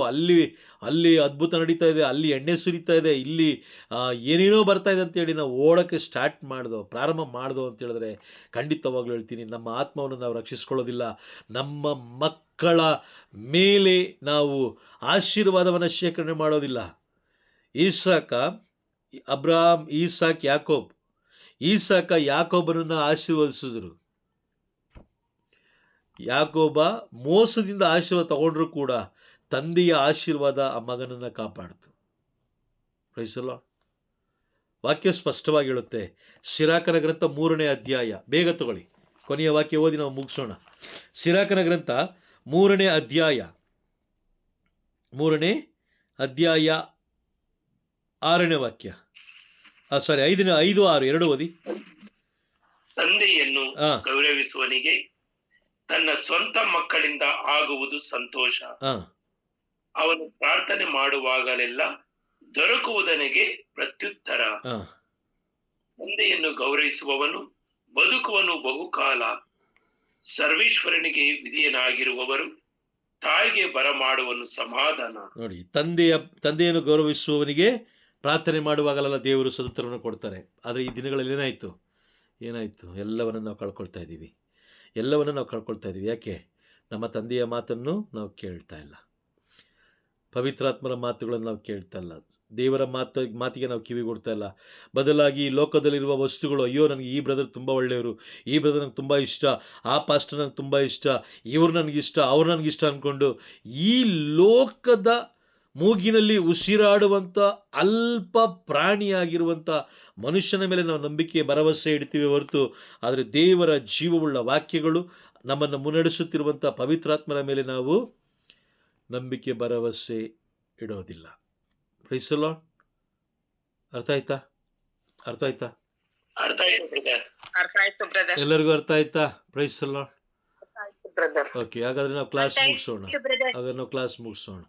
ಅಲ್ಲಿ ಅದ್ಭುತ ನಡೀತಾ ಇದೆ, ಅಲ್ಲಿ ಎಣ್ಣೆ ಸುರಿತಾ ಇದೆ, ಇಲ್ಲಿ ಏನೇನೋ ಬರ್ತಾ ಇದೆ ಅಂತೇಳಿ ನಾವು ಓಡೋಕ್ಕೆ ಪ್ರಾರಂಭ ಮಾಡ್ದೋ ಅಂತ ಹೇಳಿದ್ರೆ, ಖಂಡಿತವಾಗ್ಲೂ ಹೇಳ್ತೀನಿ, ನಮ್ಮ ಆತ್ಮವನ್ನು ನಾವು ರಕ್ಷಿಸ್ಕೊಳ್ಳೋದಿಲ್ಲ. ನಮ್ಮ ಮಕ್ಕಳ ಮೇಲೆ ನಾವು ಆಶೀರ್ವಾದವನ್ನು ಶೇಖರಣೆ ಮಾಡೋದಿಲ್ಲ. ಅಬ್ರಹಾಂ, ಈಸಾಕ್, ಯಾಕೋಬನನ್ನು ಆಶೀರ್ವದಿಸಿದ್ರು. ಯಾಕೋಬ ಮೋಸದಿಂದ ಆಶೀರ್ವಾದ ತಗೊಂಡ್ರು ಕೂಡ ತಂದೆಯ ಆಶೀರ್ವಾದ ಆ ಮಗನನ್ನು ಕಾಪಾಡ್ತು. Price the lord. ವಾಕ್ಯ ಸ್ಪಷ್ಟವಾಗಿ ಹೇಳುತ್ತೆ. ಸಿರಾಕನ ಗ್ರಂಥ 3ನೇ ಅಧ್ಯಾಯ, ಬೇಗ ತಗೊಳ್ಳಿ, ಕೊನೆಯ ವಾಕ್ಯ ಓದಿ ನಾವು ಮುಗಿಸೋಣ. ಸಿರಾಕನ ಗ್ರಂಥ 3ನೇ ಅಧ್ಯಾಯ 6ನೇ ವಾಕ್ಯ, 5-6 2 ಓದಿ. ತಂದೆಯನ್ನು ಗೌರವಿಸುವನಿಗೆ ತನ್ನ ಸ್ವಂತ ಮಕ್ಕಳಿಂದ ಆಗುವುದು ಸಂತೋಷ. ಅವನು ಪ್ರಾರ್ಥನೆ ಮಾಡುವಾಗಲೆಲ್ಲ ದೊರಕುವುದನಿಗೆ ಪ್ರತ್ಯುತ್ತರ. ತಂದೆಯನ್ನು ಗೌರವಿಸುವವನು ಬದುಕುವನು ಬಹುಕಾಲ. ಸರ್ವೇಶ್ವರನಿಗೆ ವಿಧಿಯನಾಗಿರುವವರು ತಾಯಿಗೆ ಬರಮಾಡುವನು ಸಮಾಧಾನ. ನೋಡಿ, ತಂದೆಯನ್ನು ಗೌರವಿಸುವವನಿಗೆ ಪ್ರಾರ್ಥನೆ ಮಾಡುವಾಗಲೆಲ್ಲ ದೇವರು ಸದುತ್ತರವನ್ನು ಕೊಡ್ತಾರೆ. ಆದರೆ ಈ ದಿನಗಳಲ್ಲಿ ಏನಾಯಿತು? ಎಲ್ಲವನ್ನು ನಾವು ಕಳ್ಕೊಳ್ತಾ ಇದ್ದೀವಿ. ಯಾಕೆ? ನಮ್ಮ ತಂದೆಯ ಮಾತನ್ನು ನಾವು ಕೇಳ್ತಾ ಇಲ್ಲ, ಪವಿತ್ರಾತ್ಮರ ಮಾತುಗಳನ್ನು ನಾವು ಕೇಳ್ತಾ ಇಲ್ಲ, ದೇವರ ಮಾತಿಗೆ ನಾವು ಕಿವಿಗೊಡ್ತಾ ಇಲ್ಲ. ಬದಲಾಗಿ ಈ ಲೋಕದಲ್ಲಿರುವ ವಸ್ತುಗಳು, ಅಯ್ಯೋ ನನಗೆ ಈ ಬ್ರದರ್ ತುಂಬ ಒಳ್ಳೆಯವರು, ಈ ಬ್ರದರ್ ನನಗೆ ತುಂಬ ಇಷ್ಟ, ಆ ಪಾಸ್ಟರ್ ನನಗೆ ತುಂಬ ಇಷ್ಟ, ಇವ್ರು ನನಗಿಷ್ಟ, ಅವ್ರು ನನಗಿಷ್ಟ ಅಂದ್ಕೊಂಡು ಈ ಲೋಕದ ಮೂಗಿನಲ್ಲಿ ಉಸಿರಾಡುವಂಥ ಅಲ್ಪ ಪ್ರಾಣಿಯಾಗಿರುವಂಥ ಮನುಷ್ಯನ ಮೇಲೆ ನಾವು ನಂಬಿಕೆ ಭರವಸೆ ಇಡ್ತೀವಿ ಹೊರತು, ಆದರೆ ದೇವರ ಜೀವವುಳ್ಳ ವಾಕ್ಯಗಳು ನಮ್ಮನ್ನು ಮುನ್ನಡೆಸುತ್ತಿರುವಂಥ ಪವಿತ್ರಾತ್ಮರ ಮೇಲೆ ನಾವು ನಂಬಿಕೆ ಭರವಸೆ ಇಡೋದಿಲ್ಲ. Price the lord. ಅರ್ಥ ಆಯ್ತಾ? ಎಲ್ಲರಿಗೂ ಅರ್ಥ ಆಯ್ತಾ? Price the lord. ಓಕೆ, ಹಾಗಾದ್ರೆ ನಾವು ಕ್ಲಾಸ್ ಮುಗಿಸೋಣ.